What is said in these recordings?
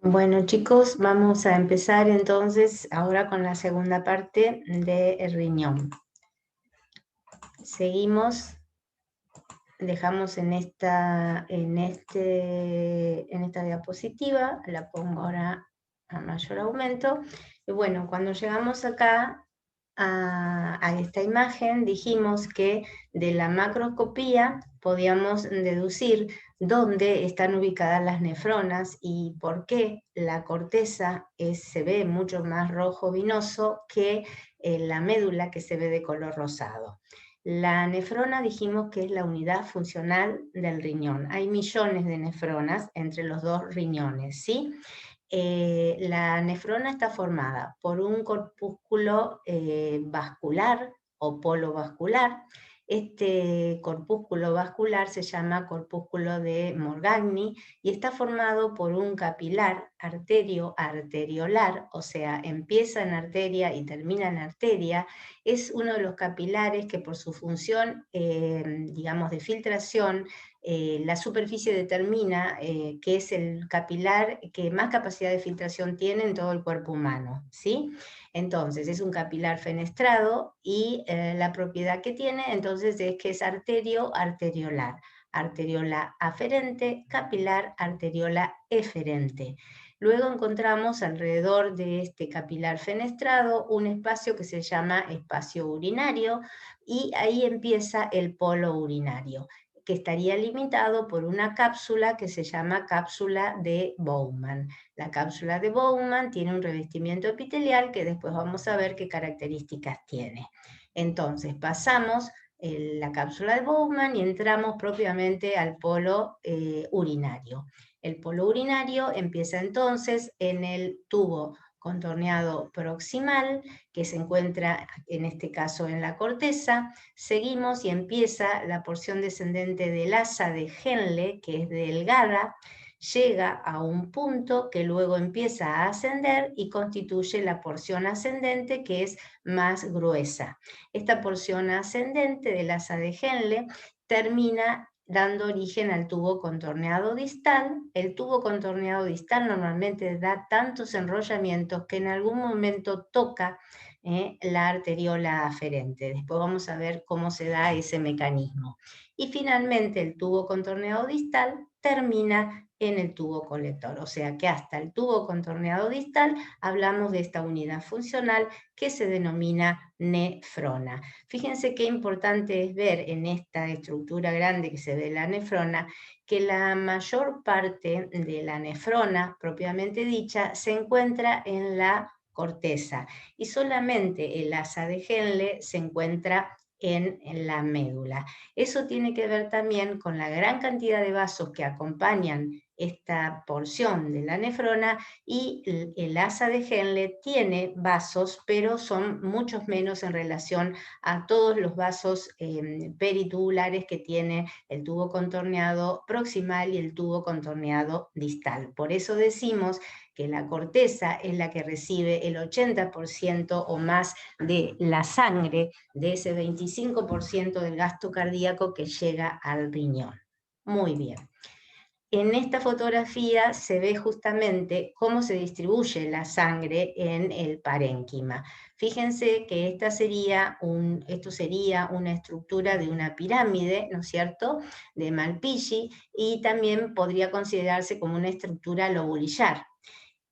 Bueno, chicos, vamos a empezar entonces ahora con la segunda parte del riñón. Seguimos, dejamos en esta diapositiva, la pongo ahora a mayor aumento. Y bueno, cuando llegamos acá a esta imagen, dijimos que de la macroscopía podíamos deducir dónde están ubicadas las nefronas y por qué la corteza se ve mucho más rojo vinoso que la médula, que se ve de color rosado. La nefrona dijimos que es la unidad funcional del riñón. Hay millones de nefronas entre los dos riñones, ¿sí? La nefrona está formada por un corpúsculo vascular o polo vascular. Este corpúsculo vascular se llama corpúsculo de Morgagni y está formado por un capilar arterio-arteriolar, o sea, empieza en arteria y termina en arteria. Es uno de los capilares que por su función, digamos, de filtración, la superficie determina que es el capilar que más capacidad de filtración tiene en todo el cuerpo humano, ¿sí? Entonces, es un capilar fenestrado y la propiedad que tiene, entonces, es que es arterio-arteriolar. Arteriola aferente, capilar, arteriola eferente. Luego encontramos alrededor de este capilar fenestrado un espacio que se llama espacio urinario y ahí empieza el polo urinario, que estaría limitado por una cápsula que se llama cápsula de Bowman. La cápsula de Bowman tiene un revestimiento epitelial que después vamos a ver qué características tiene. Entonces pasamos la cápsula de Bowman y entramos propiamente al polo urinario. El polo urinario empieza entonces en el tubo contorneado proximal, que se encuentra en este caso en la corteza. Seguimos y empieza la porción descendente del asa de Henle, que es delgada, llega a un punto que luego empieza a ascender y constituye la porción ascendente, que es más gruesa. Esta porción ascendente del asa de Henle termina dando origen al tubo contorneado distal. El tubo contorneado distal normalmente da tantos enrollamientos que en algún momento toca la arteriola aferente. Después vamos a ver cómo se da ese mecanismo. Y finalmente el tubo contorneado distal termina en el tubo colector, o sea que hasta el tubo contorneado distal hablamos de esta unidad funcional que se denomina nefrona. Fíjense qué importante es ver en esta estructura grande que se ve la nefrona que la mayor parte de la nefrona propiamente dicha se encuentra en la corteza y solamente el asa de Henle se encuentra en la médula. Eso tiene que ver también con la gran cantidad de vasos que acompañan esta porción de la nefrona, y el asa de Henle tiene vasos, pero son muchos menos en relación a todos los vasos peritubulares que tiene el tubo contorneado proximal y el tubo contorneado distal. Por eso decimos que la corteza es la que recibe el 80% o más de la sangre, de ese 25% del gasto cardíaco que llega al riñón. Muy bien. En esta fotografía se ve justamente cómo se distribuye la sangre en el parénquima. Fíjense que esto sería una estructura de una pirámide, ¿no es cierto?, de Malpighi, y también podría considerarse como una estructura lobulillar.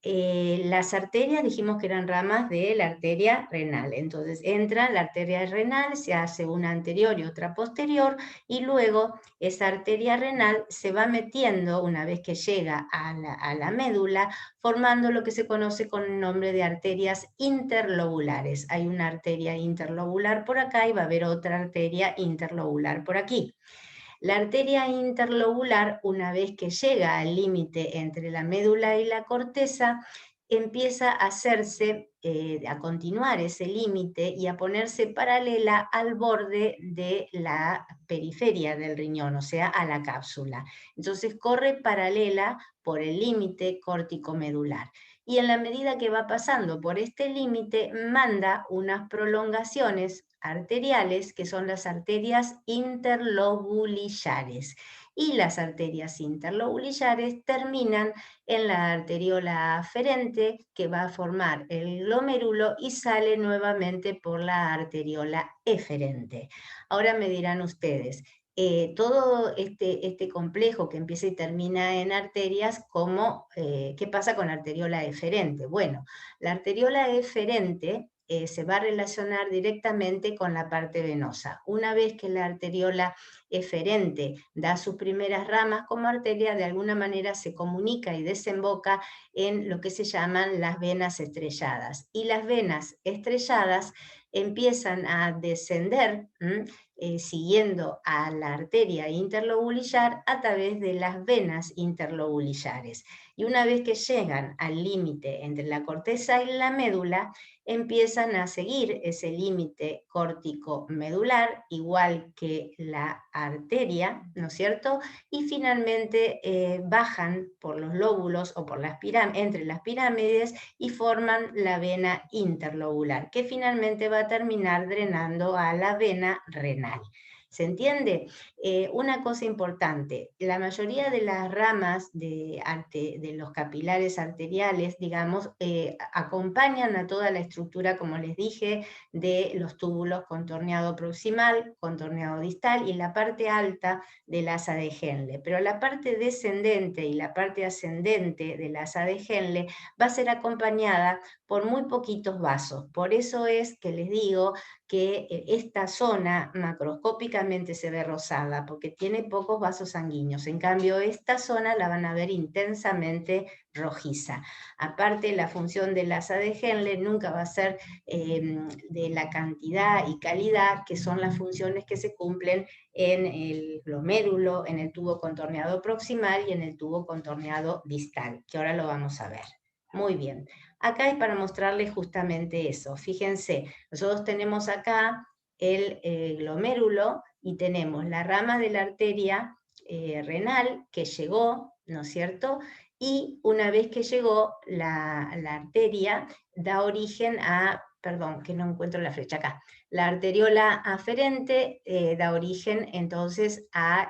Las arterias dijimos que eran ramas de la arteria renal, entonces entra la arteria renal, se hace una anterior y otra posterior, y luego esa arteria renal se va metiendo una vez que llega a la médula, formando lo que se conoce con el nombre de arterias interlobulares. Hay una arteria interlobular por acá y va a haber otra arteria interlobular por aquí. La arteria interlobular, una vez que llega al límite entre la médula y la corteza, empieza a hacerse, a continuar ese límite y a ponerse paralela al borde de la periferia del riñón, o sea, a la cápsula. Entonces corre paralela por el límite córtico-medular. Y en la medida que va pasando por este límite, manda unas prolongaciones arteriales, que son las arterias interlobulillares. y las arterias interlobulillares terminan en la arteriola aferente, que va a formar el glomérulo y sale nuevamente por la arteriola eferente. Ahora me dirán ustedes, todo este complejo que empieza y termina en arterias, ¿qué pasa con la arteriola eferente? Bueno, la arteriola eferente se va a relacionar directamente con la parte venosa. Una vez que la arteriola eferente da sus primeras ramas como arteria, de alguna manera se comunica y desemboca en lo que se llaman las venas estrelladas. Y las venas estrelladas empiezan a descender siguiendo a la arteria interlobulillar a través de las venas interlobulillares. Y una vez que llegan al límite entre la corteza y la médula, empiezan a seguir ese límite córtico-medular, igual que la arteria, ¿no es cierto? Y finalmente bajan por los lóbulos o por entre las pirámides y forman la vena interlobular, que finalmente va a terminar drenando a la vena renal. ¿Se entiende? Una cosa importante, la mayoría de las ramas de los capilares arteriales, digamos, acompañan a toda la estructura, como les dije, de los túbulos con torneado proximal, con torneado distal y la parte alta del asa de Henle. Pero la parte descendente y la parte ascendente del asa de Henle va a ser acompañada por muy poquitos vasos. Por eso es que les digo que esta zona macroscópicamente se ve rosada, porque tiene pocos vasos sanguíneos. En cambio, esta zona la van a ver intensamente rojiza. Aparte, la función del asa de Henle nunca va a ser de la cantidad y calidad, que son las funciones que se cumplen en el glomérulo, en el tubo contorneado proximal y en el tubo contorneado distal, que ahora lo vamos a ver. Muy bien. Acá es para mostrarles justamente eso. Fíjense, nosotros tenemos acá el glomérulo y tenemos la rama de la arteria renal que llegó, ¿no es cierto? Y una vez que llegó la arteria, da origen a, perdón, que no encuentro la flecha acá, la arteriola aferente da origen entonces al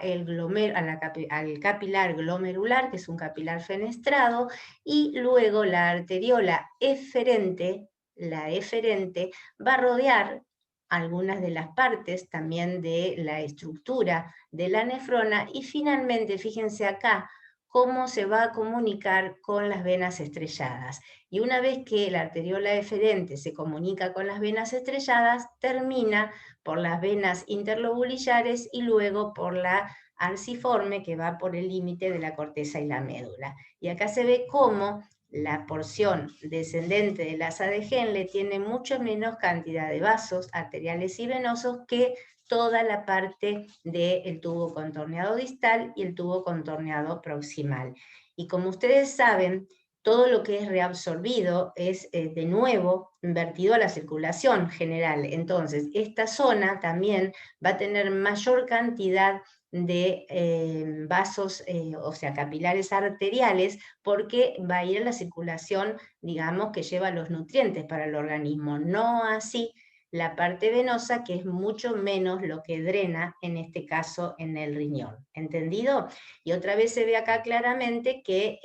capilar glomerular, que es un capilar fenestrado, y luego la arteriola eferente, la eferente, va a rodear algunas de las partes también de la estructura de la nefrona y finalmente, fíjense acá, cómo se va a comunicar con las venas estrelladas. Y una vez que la arteriola eferente se comunica con las venas estrelladas, termina por las venas interlobulillares y luego por la arciforme que va por el límite de la corteza y la médula. Y acá se ve cómo la porción descendente del asa de Henle tiene mucho menos cantidad de vasos arteriales y venosos que toda la parte del tubo contorneado distal y el tubo contorneado proximal. Y como ustedes saben, todo lo que es reabsorbido es de nuevo vertido a la circulación general. Entonces, esta zona también va a tener mayor cantidad de vasos, o sea, capilares arteriales, porque va a ir a la circulación, digamos, que lleva los nutrientes para el organismo. No así la parte venosa, que es mucho menos lo que drena, en este caso, en el riñón. ¿Entendido? Y otra vez se ve acá claramente que,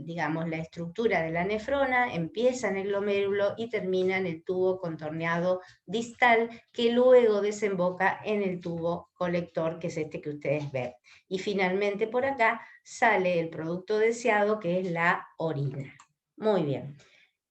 digamos, la estructura de la nefrona empieza en el glomérulo y termina en el tubo contorneado distal, que luego desemboca en el tubo colector, que es este que ustedes ven. Y finalmente por acá sale el producto deseado, que es la orina. Muy bien.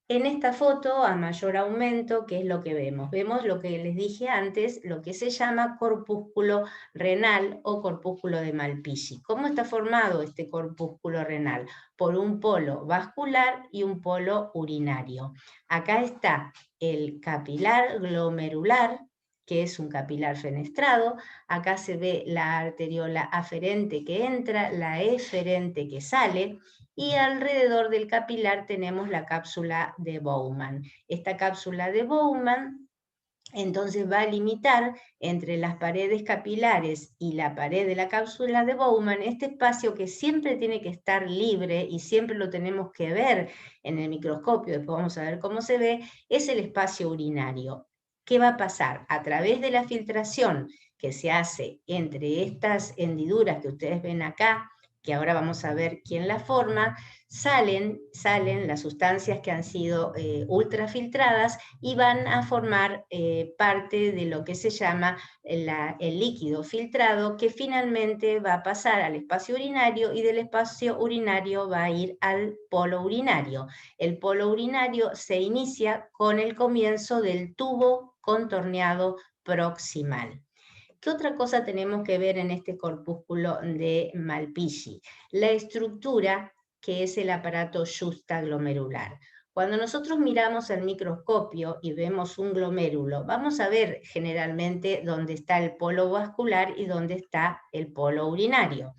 En esta foto, a mayor aumento, ¿qué es lo que vemos? Vemos lo que les dije antes, lo que se llama corpúsculo renal o corpúsculo de Malpighi. ¿Cómo está formado este corpúsculo renal? Por un polo vascular y un polo urinario. Acá está el capilar glomerular, que es un capilar fenestrado. Acá se ve la arteriola aferente que entra, la eferente que sale, y alrededor del capilar tenemos la cápsula de Bowman. Esta cápsula de Bowman entonces va a limitar entre las paredes capilares y la pared de la cápsula de Bowman este espacio que siempre tiene que estar libre y siempre lo tenemos que ver en el microscopio, después vamos a ver cómo se ve, es el espacio urinario. ¿Qué va a pasar? A través de la filtración que se hace entre estas hendiduras que ustedes ven acá, que ahora vamos a ver quién la forma, salen las sustancias que han sido ultrafiltradas y van a formar parte de lo que se llama el líquido filtrado, que finalmente va a pasar al espacio urinario y del espacio urinario va a ir al polo urinario. El polo urinario se inicia con el comienzo del tubo contorneado proximal. ¿Qué otra cosa tenemos que ver en este corpúsculo de Malpighi? La estructura, que es el aparato justaglomerular. Cuando nosotros miramos al microscopio y vemos un glomérulo, vamos a ver generalmente dónde está el polo vascular y dónde está el polo urinario.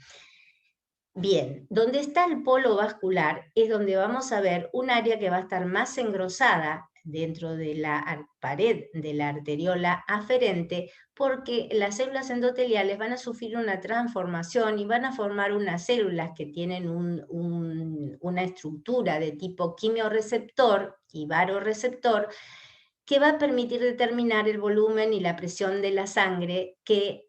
Bien, donde está el polo vascular es donde vamos a ver un área que va a estar más engrosada dentro de la pared de la arteriola aferente, porque las células endoteliales van a sufrir una transformación y van a formar unas células que tienen una estructura de tipo quimioreceptor y varoreceptor, que va a permitir determinar el volumen y la presión de la sangre que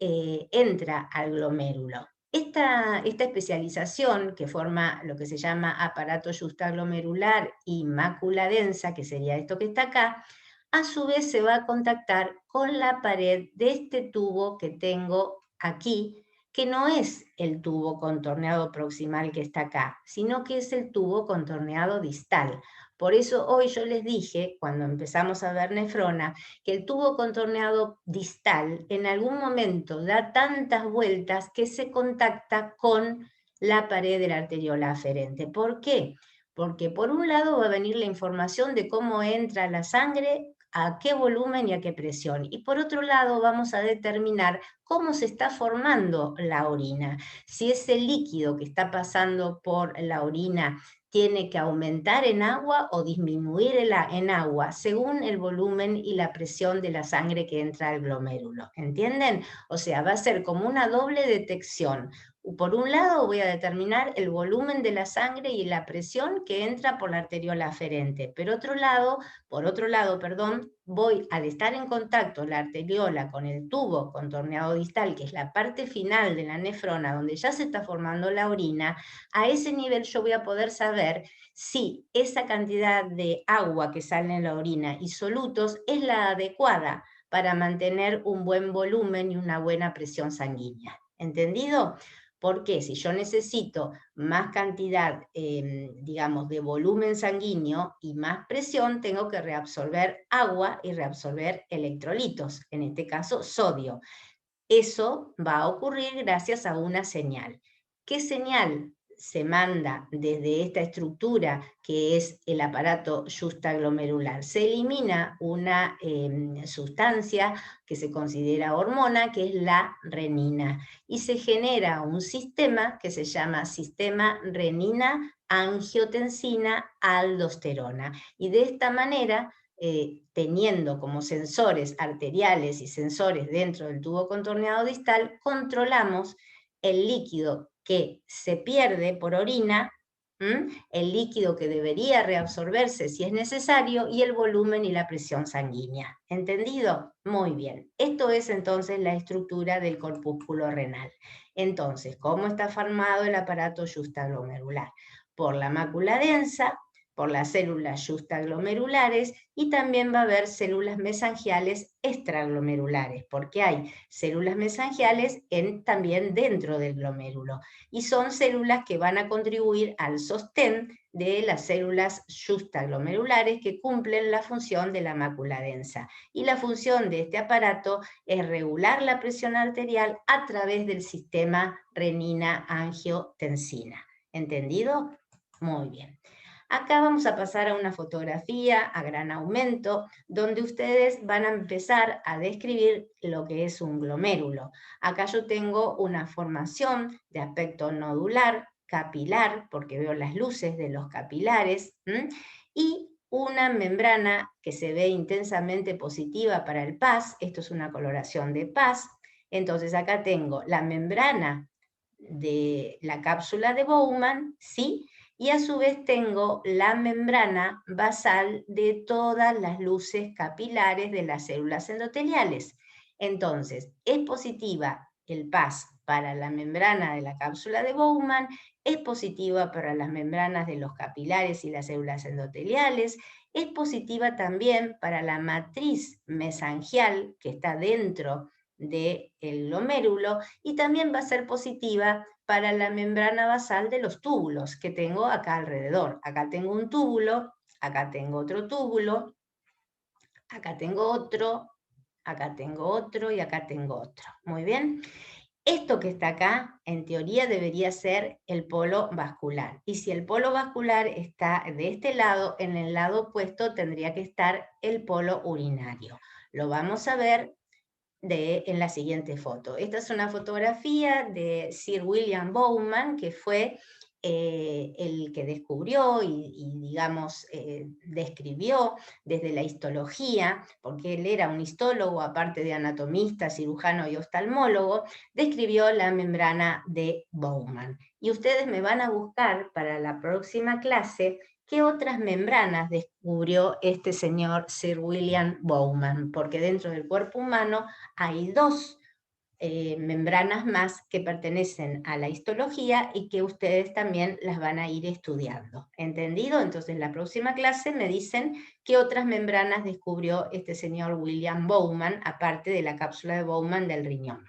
entra al glomérulo. Esta especialización, que forma lo que se llama aparato justaglomerular y mácula densa, que sería esto que está acá, a su vez se va a contactar con la pared de este tubo que tengo aquí, que no es el tubo contorneado proximal que está acá, sino que es el tubo contorneado distal. Por eso hoy yo les dije, cuando empezamos a ver nefrona, que el tubo contorneado distal en algún momento da tantas vueltas que se contacta con la pared de la arteriola aferente. ¿Por qué? Porque por un lado va a venir la información de cómo entra la sangre, a qué volumen y a qué presión. Y por otro lado vamos a determinar cómo se está formando la orina. Si ese líquido que está pasando por la orina tiene que aumentar en agua o disminuir en agua según el volumen y la presión de la sangre que entra al glomérulo. ¿Entienden? O sea, va a ser como una doble detección. Por un lado voy a determinar el volumen de la sangre y la presión que entra por la arteriola aferente, pero por otro lado, voy, al estar en contacto la arteriola con el tubo contorneado distal, que es la parte final de la nefrona, donde ya se está formando la orina, a ese nivel yo voy a poder saber si esa cantidad de agua que sale en la orina y solutos es la adecuada para mantener un buen volumen y una buena presión sanguínea. ¿Entendido? Porque si yo necesito más cantidad, digamos, de volumen sanguíneo y más presión, tengo que reabsorber agua y reabsorber electrolitos, en este caso sodio. Eso va a ocurrir gracias a una señal. ¿Qué señal se manda desde esta estructura que es el aparato justaglomerular? Se elimina una sustancia que se considera hormona, que es la renina, y se genera un sistema que se llama sistema renina-angiotensina-aldosterona, y de esta manera, teniendo como sensores arteriales y sensores dentro del tubo contorneado distal, controlamos el líquido que se pierde por orina, el líquido que debería reabsorberse si es necesario, y el volumen y la presión sanguínea. ¿Entendido? Muy bien. Esto es entonces la estructura del corpúsculo renal. Entonces, ¿cómo está formado el aparato justaglomerular? Por la mácula densa, por las células justaglomerulares, y también va a haber células mesangiales extraglomerulares, porque hay células mesangiales también dentro del glomérulo, y son células que van a contribuir al sostén de las células justaglomerulares que cumplen la función de la mácula densa. Y la función de este aparato es regular la presión arterial a través del sistema renina-angiotensina. ¿Entendido? Muy bien. Acá vamos a pasar a una fotografía a gran aumento, donde ustedes van a empezar a describir lo que es un glomérulo. Acá yo tengo una formación de aspecto nodular, capilar, porque veo las luces de los capilares, y una membrana que se ve intensamente positiva para el pus. Esto es una coloración de pus. Entonces acá tengo la membrana de la cápsula de Bowman, ¿sí? Y a su vez tengo la membrana basal de todas las luces capilares de las células endoteliales. Entonces, es positiva el PAS para la membrana de la cápsula de Bowman, es positiva para las membranas de los capilares y las células endoteliales, es positiva también para la matriz mesangial que está dentro del glomérulo, y también va a ser positiva para la membrana basal de los túbulos que tengo acá alrededor. Acá tengo un túbulo, acá tengo otro túbulo, acá tengo otro, acá tengo otro y acá tengo otro. Muy bien. Esto que está acá, en teoría, debería ser el polo vascular. Y si el polo vascular está de este lado, en el lado opuesto tendría que estar el polo urinario. Lo vamos a ver en la siguiente foto. Esta es una fotografía de Sir William Bowman, que fue el que descubrió y digamos, describió desde la histología, porque él era un histólogo, aparte de anatomista, cirujano y oftalmólogo, describió la membrana de Bowman. Y ustedes me van a buscar para la próxima clase ¿qué otras membranas descubrió este señor Sir William Bowman? Porque dentro del cuerpo humano hay dos membranas más que pertenecen a la histología y que ustedes también las van a ir estudiando. ¿Entendido? Entonces, en la próxima clase me dicen qué otras membranas descubrió este señor William Bowman, aparte de la cápsula de Bowman del riñón.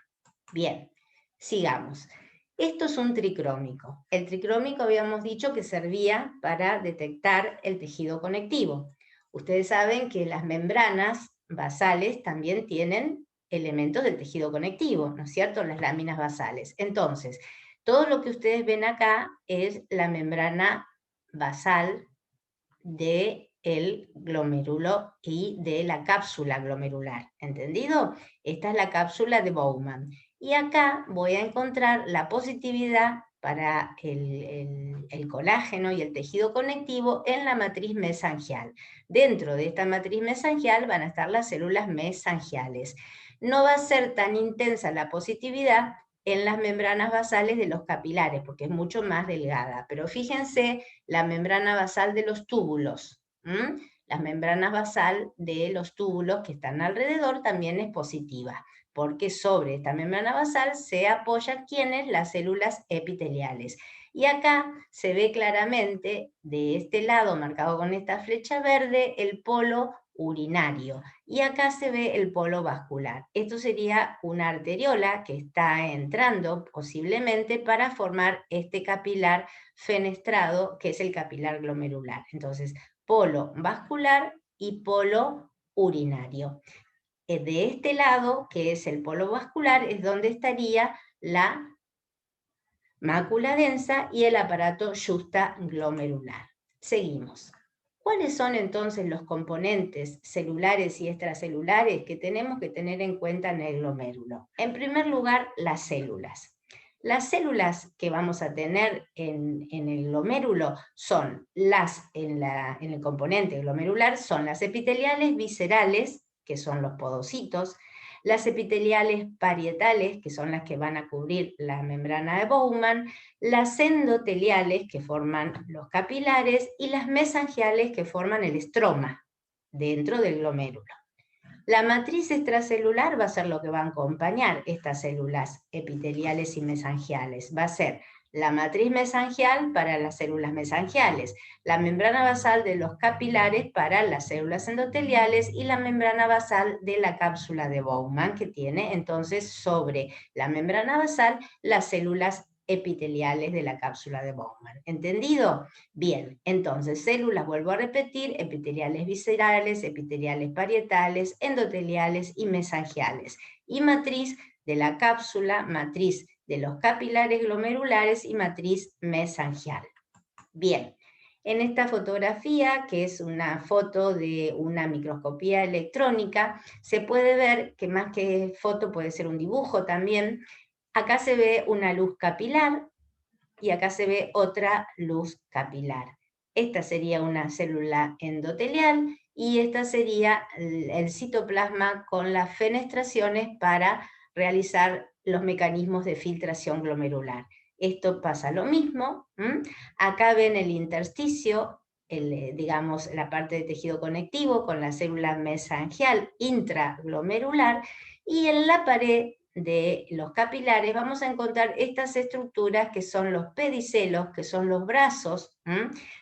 Bien, sigamos. Esto es un tricrómico. El tricrómico habíamos dicho que servía para detectar el tejido conectivo. Ustedes saben que las membranas basales también tienen elementos del tejido conectivo, ¿no es cierto? Las láminas basales. Entonces, todo lo que ustedes ven acá es la membrana basal del glomérulo y de la cápsula glomerular. ¿Entendido? Esta es la cápsula de Bowman. Y acá voy a encontrar la positividad para el colágeno y el tejido conectivo en la matriz mesangial. Dentro de esta matriz mesangial van a estar las células mesangiales. No va a ser tan intensa la positividad en las membranas basales de los capilares, porque es mucho más delgada. Pero fíjense la membrana basal de los túbulos. La membrana basal de los túbulos que están alrededor también es positiva, porque sobre esta membrana basal se apoyan ¿quiénes? Las células epiteliales. Y acá se ve claramente, de este lado, marcado con esta flecha verde, el polo urinario. Y acá se ve el polo vascular. Esto sería una arteriola que está entrando posiblemente para formar este capilar fenestrado, que es el capilar glomerular. Entonces, polo vascular y polo urinario. De este lado, que es el polo vascular, es donde estaría la mácula densa y el aparato juxtaglomerular. Seguimos. ¿Cuáles son entonces los componentes celulares y extracelulares que tenemos que tener en cuenta en el glomérulo? En primer lugar, las células. Las células que vamos a tener en el glomérulo son en el componente glomerular, son las epiteliales viscerales, que son los podocitos, las epiteliales parietales, que son las que van a cubrir la membrana de Bowman, las endoteliales, que forman los capilares, y las mesangiales, que forman el estroma dentro del glomérulo. La matriz extracelular va a ser lo que va a acompañar estas células epiteliales y mesangiales. Va a ser la matriz mesangial para las células mesangiales, la membrana basal de los capilares para las células endoteliales y la membrana basal de la cápsula de Bowman, que tiene entonces sobre la membrana basal las células epiteliales de la cápsula de Bowman. ¿Entendido? Bien, entonces células, vuelvo a repetir, epiteliales viscerales, epiteliales parietales, endoteliales y mesangiales. Y matriz de la cápsula, matriz de los capilares glomerulares y matriz mesangial. Bien, en esta fotografía, que es una foto de una microscopía electrónica, se puede ver que más que foto puede ser un dibujo también. Acá se ve una luz capilar y acá se ve otra luz capilar. Esta sería una célula endotelial y esta sería el citoplasma con las fenestraciones para realizar los mecanismos de filtración glomerular. Esto pasa lo mismo. Acá ven el intersticio digamos, la parte de tejido conectivo con la célula mesangial intraglomerular, y en la pared de los capilares vamos a encontrar estas estructuras que son los pedicelos, que son los brazos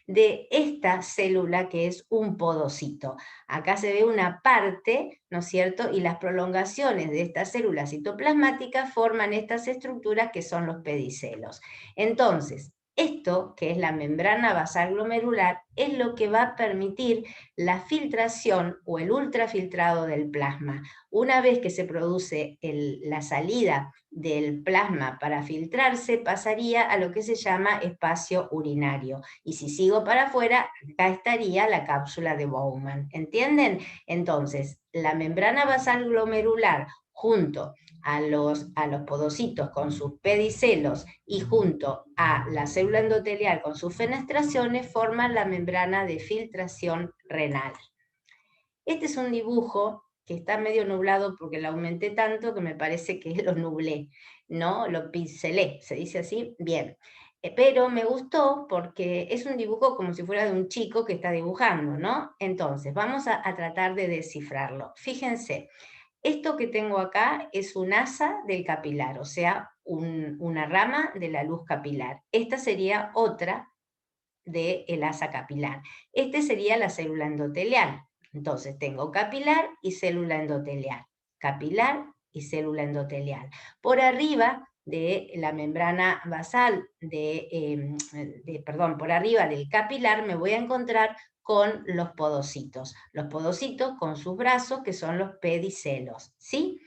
de esta célula que es un podocito. Acá se ve una parte, ¿no es cierto? Y las prolongaciones de estas células citoplasmáticas forman estas estructuras que son los pedicelos. Entonces, esto, que es la membrana basal glomerular, es lo que va a permitir la filtración o el ultrafiltrado del plasma. Una vez que se produce la salida del plasma para filtrarse, pasaría a lo que se llama espacio urinario. Y si sigo para afuera, acá estaría la cápsula de Bowman. ¿Entienden? Entonces, la membrana basal glomerular junto a los podocitos con sus pedicelos y junto a la célula endotelial con sus fenestraciones forman la membrana de filtración renal. Este es un dibujo que está medio nublado porque lo aumenté tanto que me parece que lo nublé, ¿no? Lo pincelé, ¿se dice así? Bien. Pero me gustó porque es un dibujo como si fuera de un chico que está dibujando, ¿no? Entonces, vamos a tratar de descifrarlo. Fíjense, esto que tengo acá es un asa del capilar, o sea, una rama de la luz capilar. Esta sería otra del asa capilar. Este sería la célula endotelial. Entonces tengo capilar y célula endotelial. Capilar y célula endotelial. Por arriba de la membrana basal, por arriba del capilar me voy a encontrar con los podocitos. Los podocitos con sus brazos, que son los pedicelos, ¿sí?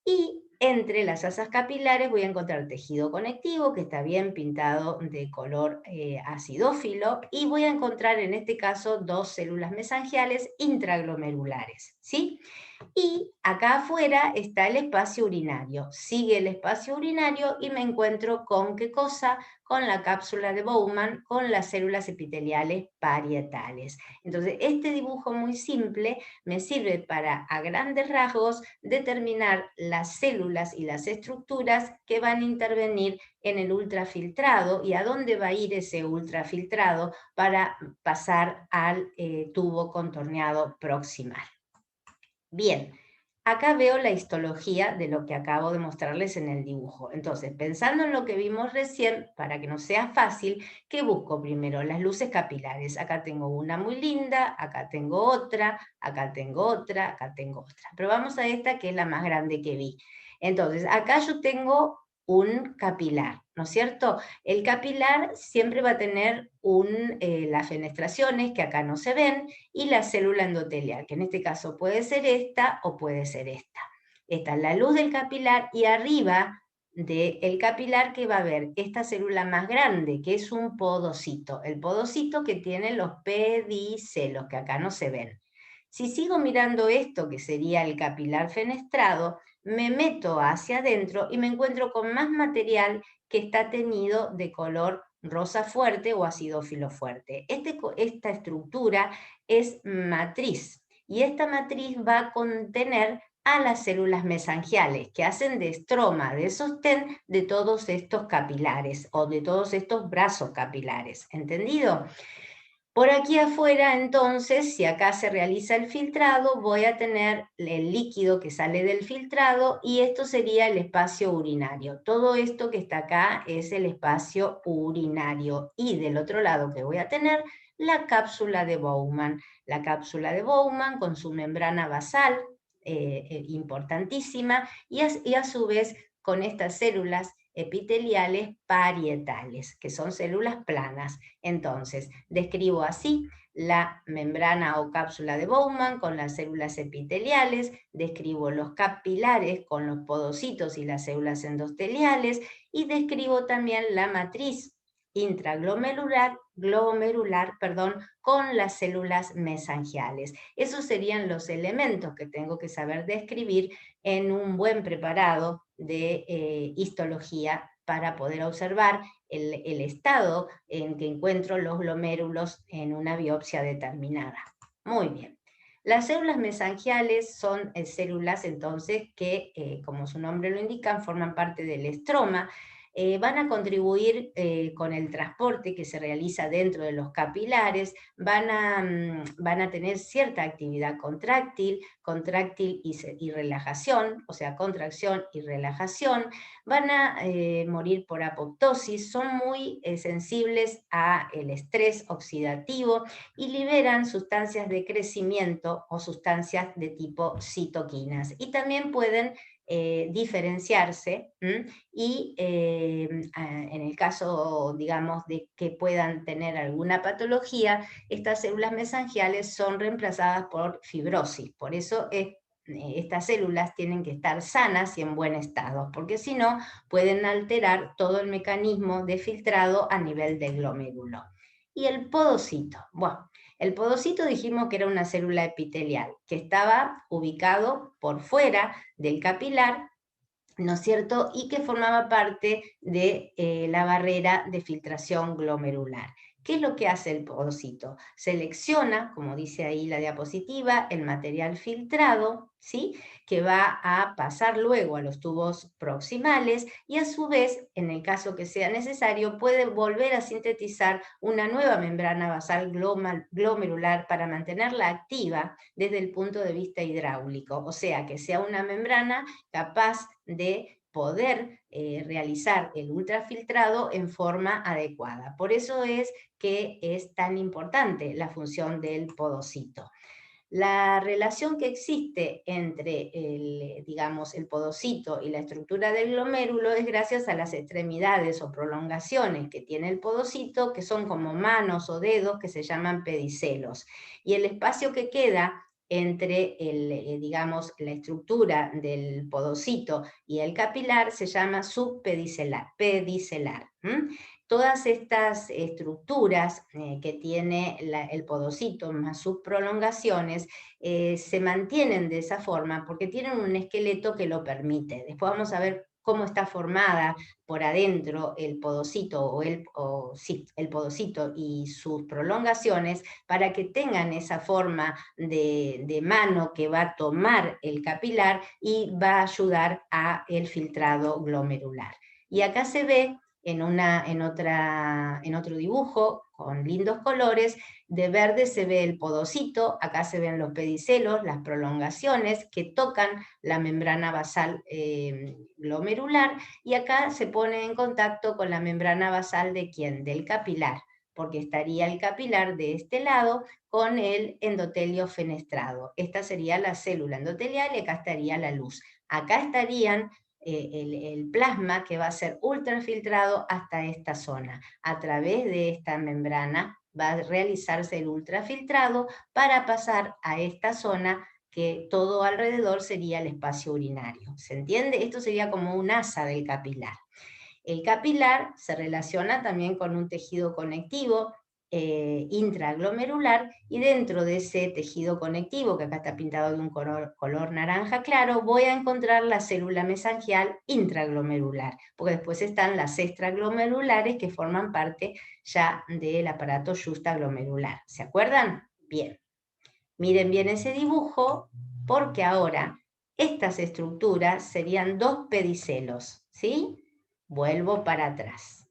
Y entre las asas capilares voy a encontrar tejido conectivo, que está bien pintado de color acidófilo, y voy a encontrar en este caso dos células mesangiales intraglomerulares, ¿sí? Y acá afuera está el espacio urinario. Sigue el espacio urinario y me encuentro con ¿qué cosa? Con la cápsula de Bowman, con las células epiteliales parietales. Entonces, este dibujo muy simple me sirve para, a grandes rasgos, determinar las células y las estructuras que van a intervenir en el ultrafiltrado y a dónde va a ir ese ultrafiltrado para pasar al tubo contorneado proximal. Bien, acá veo la histología de lo que acabo de mostrarles en el dibujo. Entonces, pensando en lo que vimos recién, para que nos sea fácil, ¿qué busco primero? Las luces capilares. Acá tengo una muy linda, acá tengo otra, acá tengo otra, acá tengo otra. Pero vamos a esta que es la más grande que vi. Entonces, acá yo tengo un capilar, ¿no es cierto? El capilar siempre va a tener las fenestraciones, que acá no se ven, y la célula endotelial, que en este caso puede ser esta o puede ser esta. Esta es la luz del capilar, y arriba del capilar que va a haber esta célula más grande, que es un podocito, el podocito que tiene los pedicelos, que acá no se ven. Si sigo mirando esto, que sería el capilar fenestrado, me meto hacia adentro y me encuentro con más material que está teñido de color rosa fuerte o acidófilo fuerte. Esta estructura es matriz, y esta matriz va a contener a las células mesangiales, que hacen de estroma, de sostén de todos estos capilares o de todos estos brazos capilares. ¿Entendido? Por aquí afuera, entonces, si acá se realiza el filtrado, voy a tener el líquido que sale del filtrado, y esto sería el espacio urinario. Todo esto que está acá es el espacio urinario. Y del otro lado que voy a tener la cápsula de Bowman. La cápsula de Bowman con su membrana basal, importantísima, y a su vez con estas células epiteliales parietales, que son células planas. Entonces, describo así la membrana o cápsula de Bowman con las células epiteliales, describo los capilares con los podocitos y las células endoteliales, y describo también la matriz intraglomerular, con las células mesangiales. Esos serían los elementos que tengo que saber describir en un buen preparado de histología para poder observar el estado en que encuentro los glomérulos en una biopsia determinada. Muy bien. Las células mesangiales son células entonces que, como su nombre lo indica, forman parte del estroma. van a contribuir con el transporte que se realiza dentro de los capilares, van a tener cierta actividad contráctil y relajación, o sea, contracción y relajación, van a morir por apoptosis, son muy sensibles al estrés oxidativo y liberan sustancias de crecimiento o sustancias de tipo citoquinas. Y también pueden diferenciarse y en el caso, digamos, de que puedan tener alguna patología, estas células mesangiales son reemplazadas por fibrosis. Por eso estas células tienen que estar sanas y en buen estado, porque si no, pueden alterar todo el mecanismo de filtrado a nivel del glomérulo. Y el podocito. Bueno, el podocito dijimos que era una célula epitelial, que estaba ubicado por fuera del capilar, ¿no es cierto? Y que formaba parte de la barrera de filtración glomerular. ¿Qué es lo que hace el podocito? Selecciona, como dice ahí la diapositiva, el material filtrado, ¿sí? Que va a pasar luego a los tubos proximales y a su vez, en el caso que sea necesario, puede volver a sintetizar una nueva membrana basal glomerular para mantenerla activa desde el punto de vista hidráulico, o sea, que sea una membrana capaz de poder realizar el ultrafiltrado en forma adecuada. Por eso es que es tan importante la función del podocito. La relación que existe entre digamos, el podocito y la estructura del glomérulo es gracias a las extremidades o prolongaciones que tiene el podocito, que son como manos o dedos que se llaman pedicelos. Y el espacio que queda entre digamos, la estructura del podocito y el capilar se llama subpedicelar, pedicelar. Todas estas estructuras que tiene el podocito más sus prolongaciones se mantienen de esa forma porque tienen un esqueleto que lo permite. Después vamos a ver cómo está formada por adentro el podocito el podocito y sus prolongaciones para que tengan esa forma de mano que va a tomar el capilar y va a ayudar a el filtrado glomerular. Y acá se ve en otro dibujo con lindos colores. De verde se ve el podocito, acá se ven los pedicelos, las prolongaciones que tocan la membrana basal glomerular, y acá se pone en contacto con la membrana basal de ¿quién? Del capilar, porque estaría el capilar de este lado con el endotelio fenestrado. Esta sería la célula endotelial y acá estaría la luz. Acá estarían el plasma que va a ser ultrafiltrado hasta esta zona. A través de esta membrana va a realizarse el ultrafiltrado para pasar a esta zona que todo alrededor sería el espacio urinario. ¿Se entiende? Esto sería como un asa del capilar. El capilar se relaciona también con un tejido conectivo intraglomerular, y dentro de ese tejido conectivo, que acá está pintado de un color naranja claro, voy a encontrar la célula mesangial intraglomerular, porque después están las extraglomerulares que forman parte ya del aparato justaglomerular. ¿Se acuerdan? Bien. Miren bien ese dibujo, porque ahora estas estructuras serían dos pedicelos, ¿sí? Vuelvo para atrás.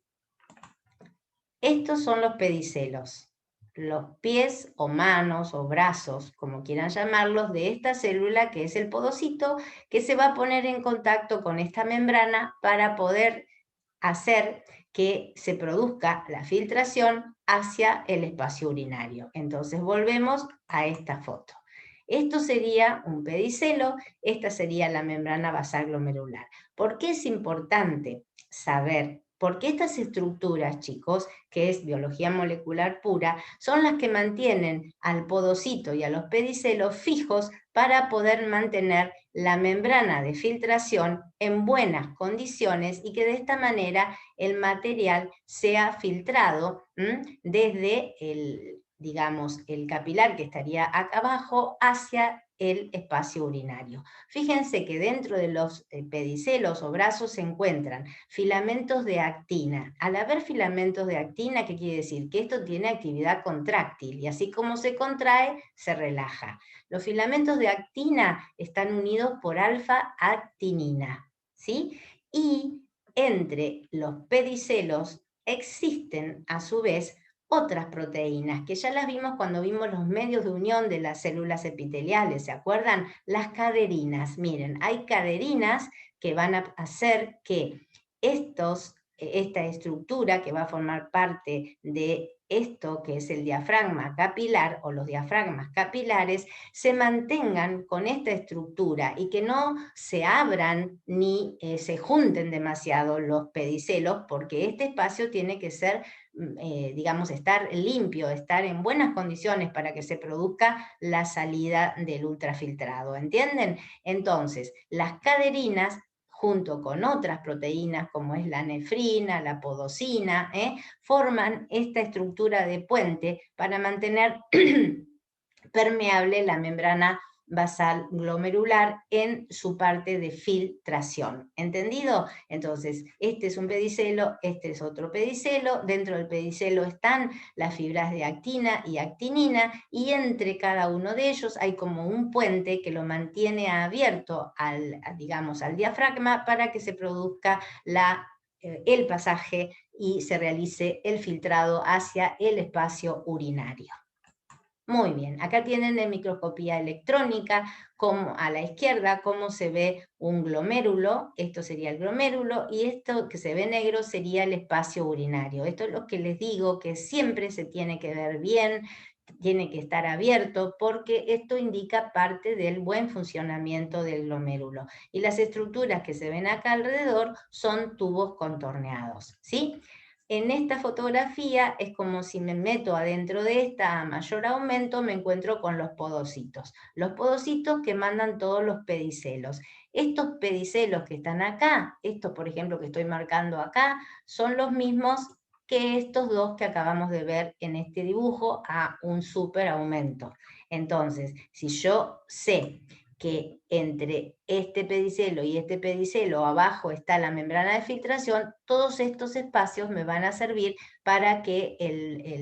Estos son los pedicelos, los pies o manos o brazos, como quieran llamarlos, de esta célula que es el podocito, que se va a poner en contacto con esta membrana para poder hacer que se produzca la filtración hacia el espacio urinario. Entonces volvemos a esta foto. Esto sería un pedicelo, esta sería la membrana basal glomerular. ¿Por qué es importante saber? Porque estas estructuras, chicos, que es biología molecular pura, son las que mantienen al podocito y a los pedicelos fijos para poder mantener la membrana de filtración en buenas condiciones y que de esta manera el material sea filtrado desde digamos, el capilar que estaría acá abajo hacia el espacio urinario. Fíjense que dentro de los pedicelos o brazos se encuentran filamentos de actina. Al haber filamentos de actina, ¿qué quiere decir? Que esto tiene actividad contráctil y así como se contrae, se relaja. Los filamentos de actina están unidos por alfa-actinina, ¿sí? Y entre los pedicelos existen a su vez otras proteínas, que ya las vimos cuando vimos los medios de unión de las células epiteliales, ¿se acuerdan? Las caderinas, miren, hay caderinas que van a hacer que esta estructura que va a formar parte de esto que es el diafragma capilar o los diafragmas capilares se mantengan con esta estructura y que no se abran ni se junten demasiado los pedicelos, porque este espacio tiene que ser, digamos, estar limpio, estar en buenas condiciones para que se produzca la salida del ultrafiltrado, ¿entienden? Entonces, las caderinas junto con otras proteínas como es la nefrina, la podosina, forman esta estructura de puente para mantener permeable la membrana basal glomerular en su parte de filtración. ¿Entendido? Entonces, este es un pedicelo, este es otro pedicelo, dentro del pedicelo están las fibras de actina y actinina, y entre cada uno de ellos hay como un puente que lo mantiene abierto digamos, al diafragma para que se produzca el pasaje y se realice el filtrado hacia el espacio urinario. Muy bien, acá tienen en microscopía electrónica, como a la izquierda, cómo se ve un glomérulo, esto sería el glomérulo, y esto que se ve negro sería el espacio urinario. Esto es lo que les digo, que siempre se tiene que ver bien, tiene que estar abierto, porque esto indica parte del buen funcionamiento del glomérulo. Y las estructuras que se ven acá alrededor son tubos contorneados, ¿sí? En esta fotografía es como si me meto adentro de esta a mayor aumento, me encuentro con los podocitos. Los podocitos que mandan todos los pedicelos. Estos pedicelos que están acá, estos por ejemplo que estoy marcando acá, son los mismos que estos dos que acabamos de ver en este dibujo a un super aumento. Entonces, si yo sé que entre este pedicelo y este pedicelo abajo está la membrana de filtración, todos estos espacios me van a servir para que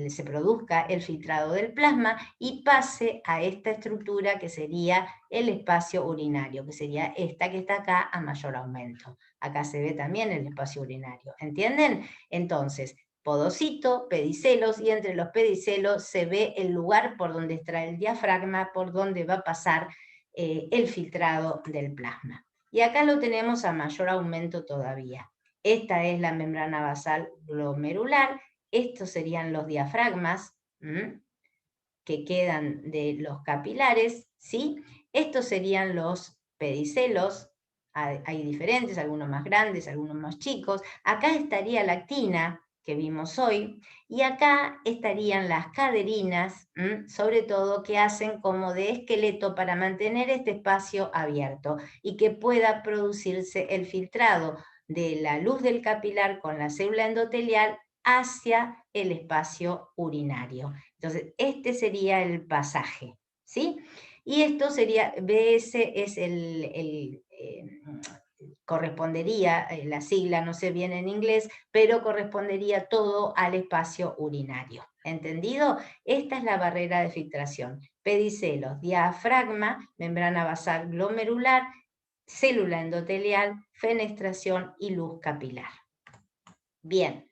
se produzca el filtrado del plasma y pase a esta estructura que sería el espacio urinario, que sería esta que está acá a mayor aumento. Acá se ve también el espacio urinario, ¿entienden? Entonces, podocito, pedicelos, y entre los pedicelos se ve el lugar por donde está el diafragma, por donde va a pasar el filtrado del plasma. Y acá lo tenemos a mayor aumento todavía. Esta es la membrana basal glomerular, estos serían los diafragmas que quedan de los capilares, ¿sí? Estos serían los pedicelos, hay diferentes, algunos más grandes, algunos más chicos. Acá estaría la actina, que vimos hoy, y acá estarían las caderinas, sobre todo que hacen como de esqueleto para mantener este espacio abierto y que pueda producirse el filtrado de la luz del capilar con la célula endotelial hacia el espacio urinario. Entonces, este sería el pasaje, ¿sí? Y esto sería, BS es correspondería, la sigla no sé bien en inglés, pero correspondería todo al espacio urinario. ¿Entendido? Esta es la barrera de filtración. Pedicelos, diafragma, membrana basal glomerular, célula endotelial, fenestración y luz capilar. Bien,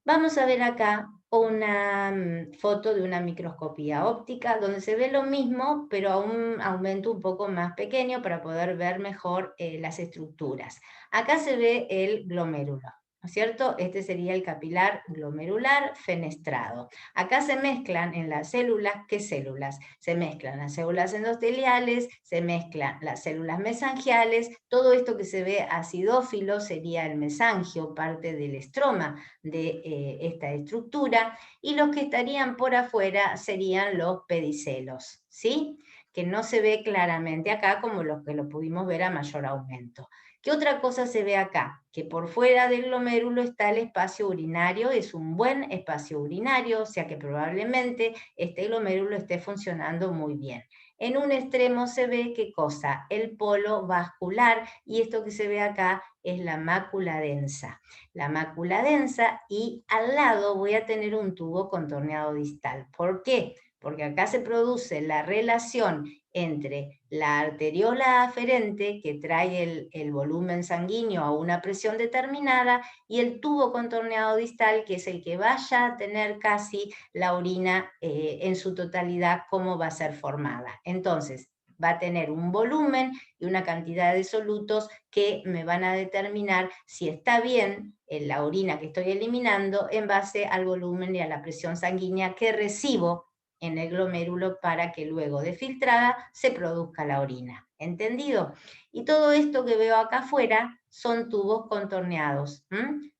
vamos a ver acá una foto de una microscopía óptica donde se ve lo mismo, pero a un aumento un poco más pequeño para poder ver mejor las estructuras. Acá se ve el glomérulo, ¿no es cierto? Este sería el capilar glomerular fenestrado. Acá se mezclan en las células, ¿qué células? Se mezclan las células endoteliales, se mezclan las células mesangiales, todo esto que se ve acidófilo sería el mesangio, parte del estroma de esta estructura, y los que estarían por afuera serían los pedicelos, ¿sí? Que no se ve claramente acá como los que lo pudimos ver a mayor aumento. ¿Qué otra cosa se ve acá? Que por fuera del glomérulo está el espacio urinario, es un buen espacio urinario, o sea que probablemente este glomérulo esté funcionando muy bien. En un extremo se ve, ¿qué cosa? El polo vascular, y esto que se ve acá es la mácula densa. La mácula densa, y al lado voy a tener un tubo contorneado distal. ¿Por qué? Porque acá se produce la relación entre la arteriola aferente, que trae el volumen sanguíneo a una presión determinada, y el tubo contorneado distal, que es el que vaya a tener casi la orina en su totalidad, cómo va a ser formada. Entonces, va a tener un volumen y una cantidad de solutos que me van a determinar si está bien en la orina que estoy eliminando en base al volumen y a la presión sanguínea que recibo en el glomérulo para que luego de filtrada se produzca la orina. ¿Entendido? Y todo esto que veo acá afuera son tubos contorneados.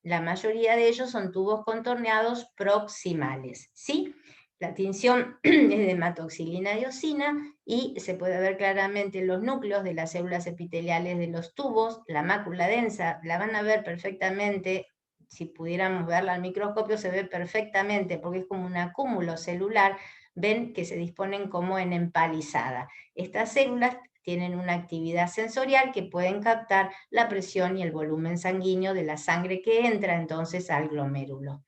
La mayoría de ellos son tubos contorneados proximales, ¿sí? La tinción es de hematoxilina diosina y se puede ver claramente los núcleos de las células epiteliales de los tubos, la mácula densa, la van a ver perfectamente. Si pudiéramos verla al microscopio se ve perfectamente porque es como un acúmulo celular. Ven que se disponen como en empalizada. Estas células tienen una actividad sensorial que pueden captar la presión y el volumen sanguíneo de la sangre que entra entonces al glomérulo.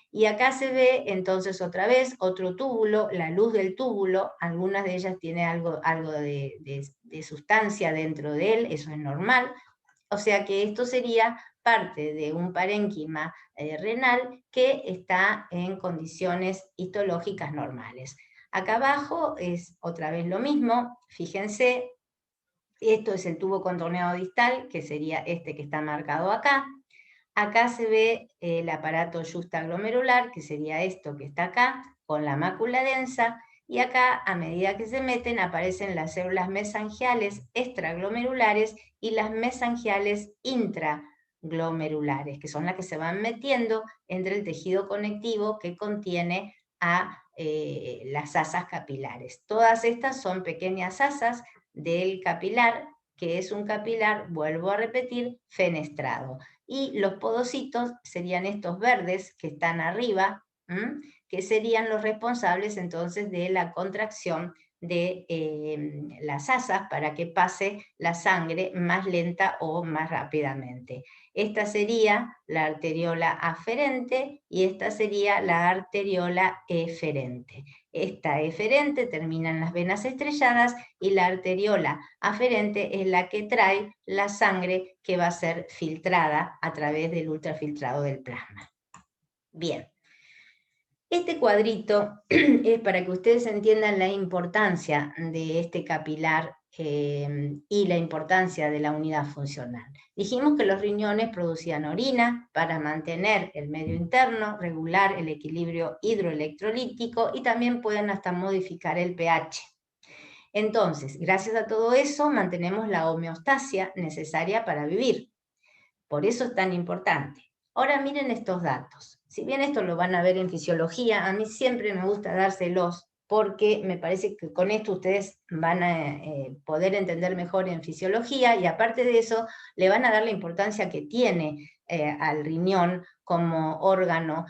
Y acá se ve entonces otra vez otro túbulo, la luz del túbulo, algunas de ellas tienen algo de sustancia dentro de él, eso es normal, o sea que esto sería parte de un parénquima renal que está en condiciones histológicas normales. Acá abajo es otra vez lo mismo, fíjense, esto es el tubo contorneado distal, que sería este que está marcado acá. Acá se ve el aparato justaglomerular, que sería esto que está acá, con la mácula densa, y acá, a medida que se meten, aparecen las células mesangiales extraglomerulares y las mesangiales intraglomerulares, que son las que se van metiendo entre el tejido conectivo que contiene a las asas capilares. Todas estas son pequeñas asas del capilar, que es un capilar, vuelvo a repetir, fenestrado. Y los podocitos serían estos verdes que están arriba, que serían los responsables entonces de la contracción de las asas para que pase la sangre más lenta o más rápidamente. Esta sería la arteriola aferente y esta sería la arteriola eferente. Esta eferente termina en las venas estrelladas y la arteriola aferente es la que trae la sangre que va a ser filtrada a través del ultrafiltrado del plasma. Bien. Este cuadrito es para que ustedes entiendan la importancia de este capilar y la importancia de la unidad funcional. Dijimos que los riñones producían orina para mantener el medio interno, regular el equilibrio hidroelectrolítico y también pueden hasta modificar el pH. Entonces, gracias a todo eso, mantenemos la homeostasia necesaria para vivir. Por eso es tan importante. Ahora miren estos datos. Si bien esto lo van a ver en fisiología, a mí siempre me gusta dárselos porque me parece que con esto ustedes van a poder entender mejor en fisiología y aparte de eso le van a dar la importancia que tiene al riñón como órgano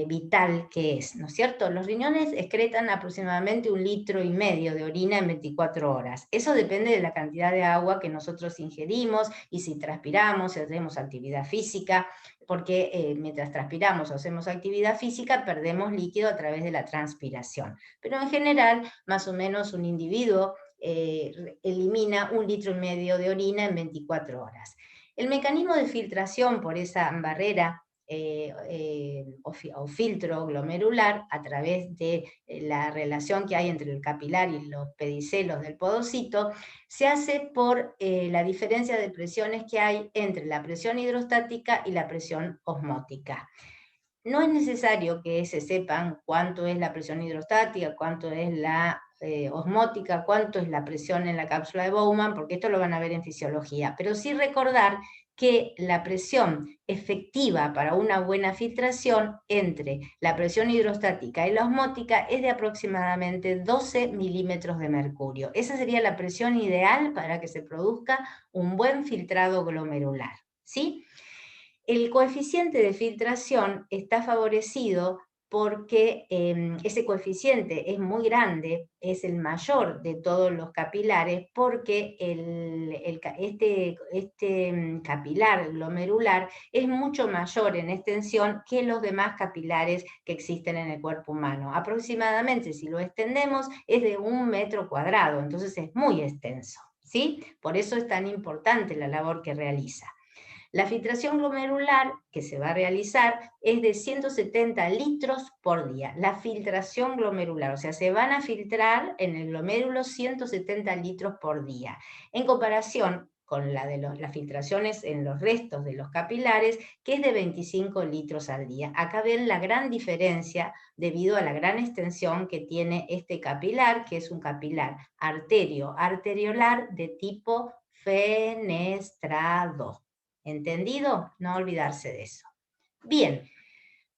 vital que es, ¿no es cierto? Los riñones excretan aproximadamente 1,5 litros de orina en 24 horas. Eso depende de la cantidad de agua que nosotros ingerimos y si transpiramos, si hacemos actividad física, porque mientras transpiramos o hacemos actividad física perdemos líquido a través de la transpiración. Pero en general, más o menos un individuo elimina 1,5 litros de orina en 24 horas. El mecanismo de filtración por esa barrera o filtro glomerular a través de la relación que hay entre el capilar y los pedicelos del podocito, se hace por la diferencia de presiones que hay entre la presión hidrostática y la presión osmótica. No es necesario que se sepan cuánto es la presión hidrostática, cuánto es la osmótica, cuánto es la presión en la cápsula de Bowman, porque esto lo van a ver en fisiología, pero sí recordar que la presión efectiva para una buena filtración entre la presión hidrostática y la osmótica es de aproximadamente 12 milímetros de mercurio. Esa sería la presión ideal para que se produzca un buen filtrado glomerular, ¿sí? El coeficiente de filtración está favorecido porque ese coeficiente es muy grande, es el mayor de todos los capilares, porque este capilar glomerular es mucho mayor en extensión que los demás capilares que existen en el cuerpo humano. Aproximadamente, si lo extendemos, es de 1 metro cuadrado, entonces es muy extenso, ¿sí? Por eso es tan importante la labor que realiza. La filtración glomerular que se va a realizar es de 170 litros por día. La filtración glomerular, o sea, se van a filtrar en el glomérulo 170 litros por día. En comparación con la de las filtraciones en los restos de los capilares, que es de 25 litros al día. Acá ven la gran diferencia debido a la gran extensión que tiene este capilar, que es un capilar arteriolar de tipo fenestrado. ¿Entendido? No olvidarse de eso. Bien,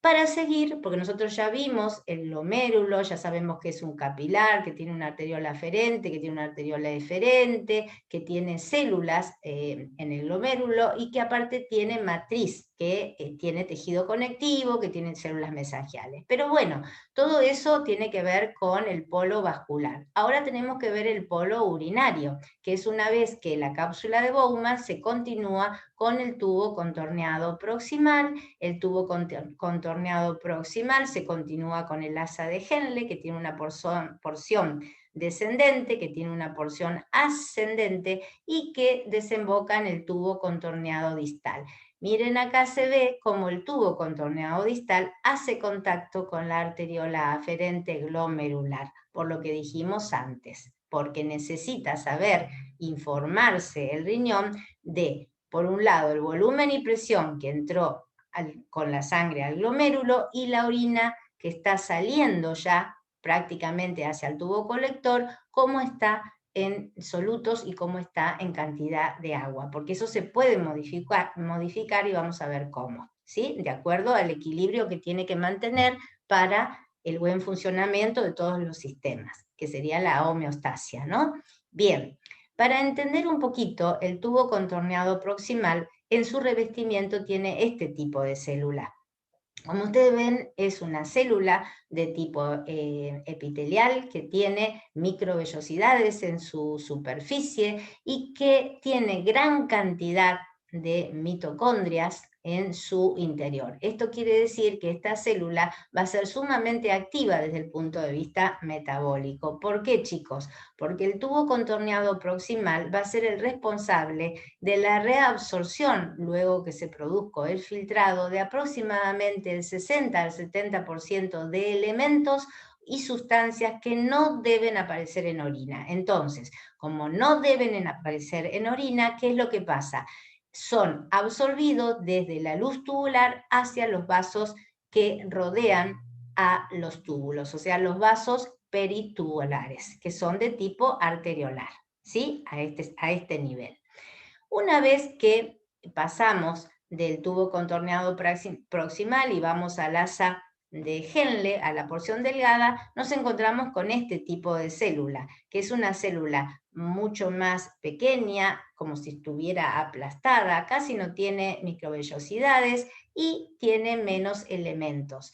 para seguir, porque nosotros ya vimos el glomérulo, ya sabemos que es un capilar, que tiene una arteriola aferente, que tiene una arteriola eferente, que tiene células en el glomérulo y que aparte tiene matriz, que tiene tejido conectivo, que tiene células mesangiales. Pero bueno, todo eso tiene que ver con el polo vascular. Ahora tenemos que ver el polo urinario, que es una vez que la cápsula de Bowman se continúa con el tubo contorneado proximal. El tubo contorneado proximal se continúa con el asa de Henle, que tiene una porción descendente, que tiene una porción ascendente y que desemboca en el tubo contorneado distal. Miren, acá se ve como el tubo contorneado distal hace contacto con la arteriola aferente glomerular, por lo que dijimos antes, porque necesita saber informarse el riñón de, por un lado, el volumen y presión que entró con la sangre al glomérulo y la orina que está saliendo ya prácticamente hacia el tubo colector, cómo está en solutos y cómo está en cantidad de agua, porque eso se puede modificar y vamos a ver cómo, ¿sí? De acuerdo al equilibrio que tiene que mantener para el buen funcionamiento de todos los sistemas, que sería la homeostasia, ¿no? Bien, para entender un poquito, el tubo contorneado proximal en su revestimiento tiene este tipo de célula. Como ustedes ven, es una célula de tipo epitelial que tiene microvellosidades en su superficie y que tiene gran cantidad de mitocondrias en su interior. Esto quiere decir que esta célula va a ser sumamente activa desde el punto de vista metabólico. ¿Por qué, chicos? Porque el tubo contorneado proximal va a ser el responsable de la reabsorción, luego que se produzca el filtrado, de aproximadamente el 60 al 70% de elementos y sustancias que no deben aparecer en orina. Entonces, como no deben aparecer en orina, ¿qué es lo que pasa? Son absorbidos desde la luz tubular hacia los vasos que rodean a los túbulos, o sea, los vasos peritubulares, que son de tipo arteriolar, ¿sí? A este nivel. Una vez que pasamos del tubo contorneado proximal y vamos al asa de Henle, a la porción delgada, nos encontramos con este tipo de célula, que es una célula mucho más pequeña, como si estuviera aplastada, casi no tiene microvellosidades y tiene menos elementos,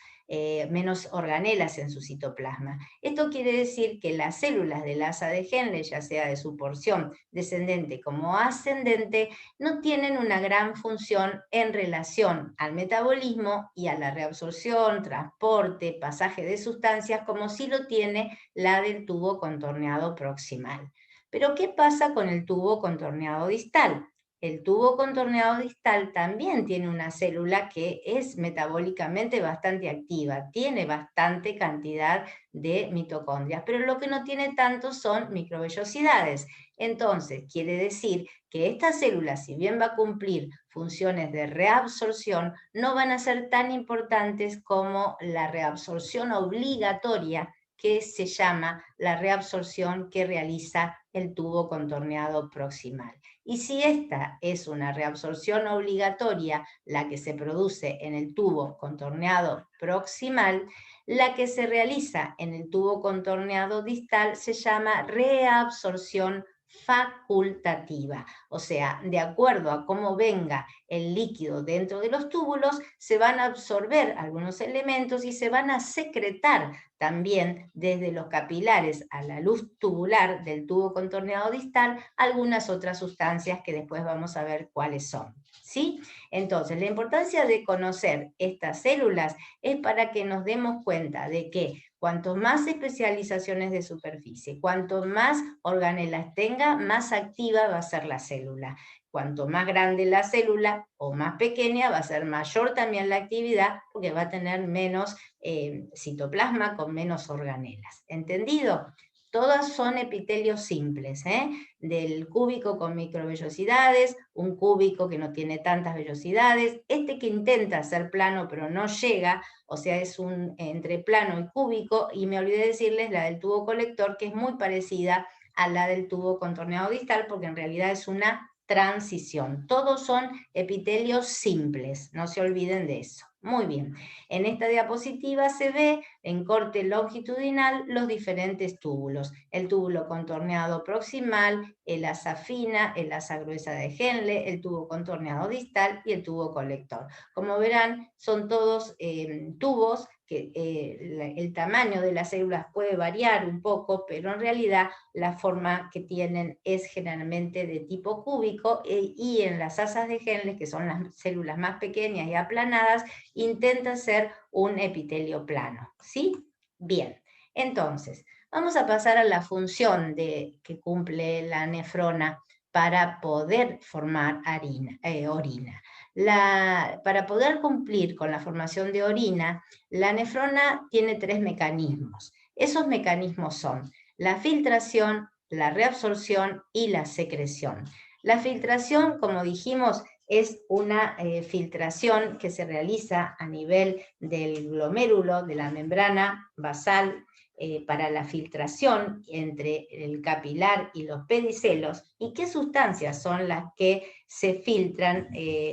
menos organelas en su citoplasma. Esto quiere decir que las células del asa de Henle, ya sea de su porción descendente como ascendente, no tienen una gran función en relación al metabolismo y a la reabsorción, transporte, pasaje de sustancias, como sí lo tiene la del tubo contorneado proximal. Pero ¿qué pasa con el tubo contorneado distal? El tubo contorneado distal también tiene una célula que es metabólicamente bastante activa, tiene bastante cantidad de mitocondrias, pero lo que no tiene tanto son microvellosidades. Entonces, quiere decir que esta célula, si bien va a cumplir funciones de reabsorción, no van a ser tan importantes como la reabsorción obligatoria, que se llama la reabsorción que realiza el tubo contorneado proximal. Y si esta es una reabsorción obligatoria, la que se produce en el tubo contorneado proximal, la que se realiza en el tubo contorneado distal se llama reabsorción facultativa, o sea, de acuerdo a cómo venga el líquido dentro de los túbulos, se van a absorber algunos elementos y se van a secretar también desde los capilares a la luz tubular del tubo contorneado distal algunas otras sustancias que después vamos a ver cuáles son. ¿Sí? Entonces, la importancia de conocer estas células es para que nos demos cuenta de que cuanto más especializaciones de superficie, cuanto más organelas tenga, más activa va a ser la célula. Cuanto más grande la célula o más pequeña, va a ser mayor también la actividad porque va a tener menos citoplasma con menos organelas. ¿Entendido? Todas son epitelios simples, del cúbico con microvellosidades, un cúbico que no tiene tantas vellosidades, este que intenta ser plano pero no llega, o sea, es un entre plano y cúbico, y me olvidé decirles la del tubo colector, que es muy parecida a la del tubo contorneado distal, porque en realidad es una transición. Todos son epitelios simples, no se olviden de eso. Muy bien, en esta diapositiva se ve en corte longitudinal los diferentes túbulos. El túbulo contorneado proximal, el asa fina, el asa gruesa de Henle, el tubo contorneado distal y el tubo colector. Como verán, son todos tubos que el tamaño de las células puede variar un poco, pero en realidad la forma que tienen es generalmente de tipo cúbico y en las asas de Henle, que son las células más pequeñas y aplanadas, intenta ser un epitelio plano, ¿sí? Bien, entonces, vamos a pasar a la función que cumple la nefrona para poder formar orina. Para poder cumplir con la formación de orina, la nefrona tiene 3 mecanismos. Esos mecanismos son la filtración, la reabsorción y la secreción. La filtración, como dijimos, es una filtración que se realiza a nivel del glomérulo, de la membrana basal, para la filtración entre el capilar y los pedicelos. ¿Y qué sustancias son las que se filtran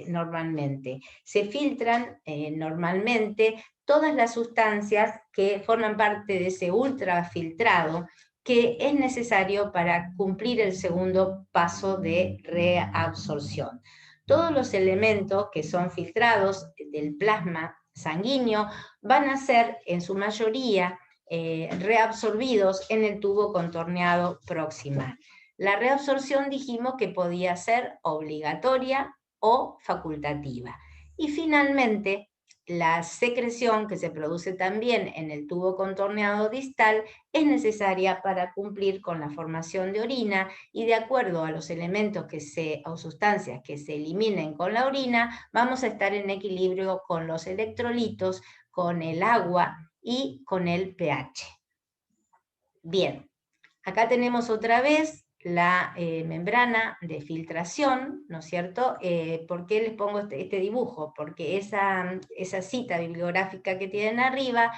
normalmente? Se filtran normalmente todas las sustancias que forman parte de ese ultrafiltrado que es necesario para cumplir el segundo paso de reabsorción. Todos los elementos que son filtrados del plasma sanguíneo van a ser en su mayoría reabsorbidos en el tubo contorneado proximal. La reabsorción dijimos que podía ser obligatoria o facultativa. Y finalmente, la secreción que se produce también en el tubo contorneado distal es necesaria para cumplir con la formación de orina y de acuerdo a los elementos o sustancias que se eliminen con la orina, vamos a estar en equilibrio con los electrolitos, con el agua y con el pH. Bien, acá tenemos otra vez la membrana de filtración, ¿no es cierto? ¿Por qué les pongo este dibujo? Porque esa cita bibliográfica que tienen arriba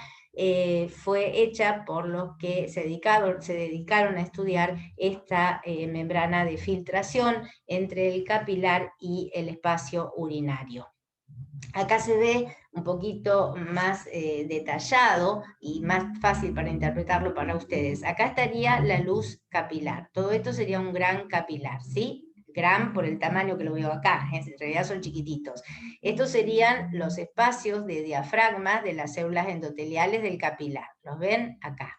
fue hecha por los que se dedicaron a estudiar esta membrana de filtración entre el capilar y el espacio urinario. Acá se ve un poquito más detallado y más fácil para interpretarlo para ustedes. Acá estaría la luz capilar. Todo esto sería un gran capilar, ¿sí? Gran por el tamaño que lo veo acá, en realidad son chiquititos. Estos serían los espacios de diafragmas de las células endoteliales del capilar. ¿Los ven? Acá.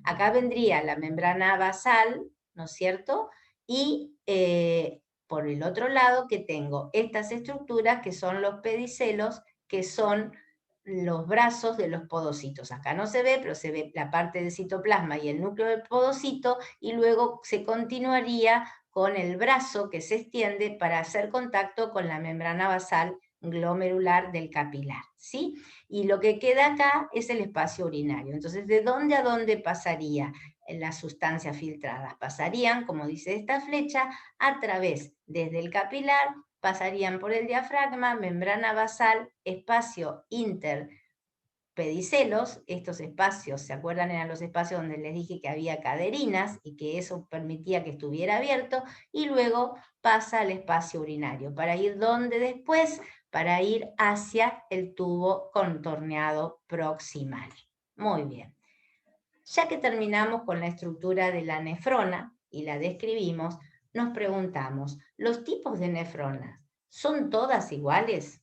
Acá vendría la membrana basal, ¿no es cierto? Y por el otro lado que tengo estas estructuras que son los pedicelos, que son los brazos de los podocitos. Acá no se ve, pero se ve la parte del citoplasma y el núcleo del podocito, y luego se continuaría con el brazo que se extiende para hacer contacto con la membrana basal glomerular del capilar, ¿sí? Y lo que queda acá es el espacio urinario. Entonces, ¿de dónde a dónde pasaría las sustancias filtradas? Pasarían, como dice esta flecha, a través, desde el capilar, pasarían por el diafragma, membrana basal, espacio interpedicelos. Estos espacios, ¿se acuerdan? Eran los espacios donde les dije que había caderinas y que eso permitía que estuviera abierto, y luego pasa al espacio urinario, para ir donde después, para ir hacia el tubo contorneado proximal. Muy bien. Ya que terminamos con la estructura de la nefrona, y la describimos, nos preguntamos, ¿los tipos de nefronas son todas iguales?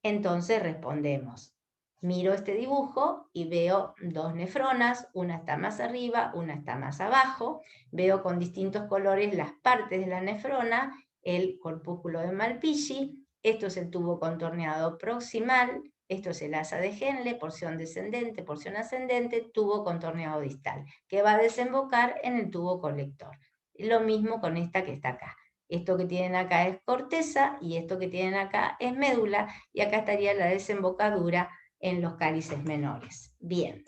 Entonces respondemos, miro este dibujo y veo dos nefronas, una está más arriba, una está más abajo, veo con distintos colores las partes de la nefrona, el corpúsculo de Malpighi, esto es el tubo contorneado proximal, esto es el asa de Henle, porción descendente, porción ascendente, tubo contorneado distal, que va a desembocar en el tubo colector. Lo mismo con esta que está acá. Esto que tienen acá es corteza y esto que tienen acá es médula, y acá estaría la desembocadura en los cálices menores. Bien,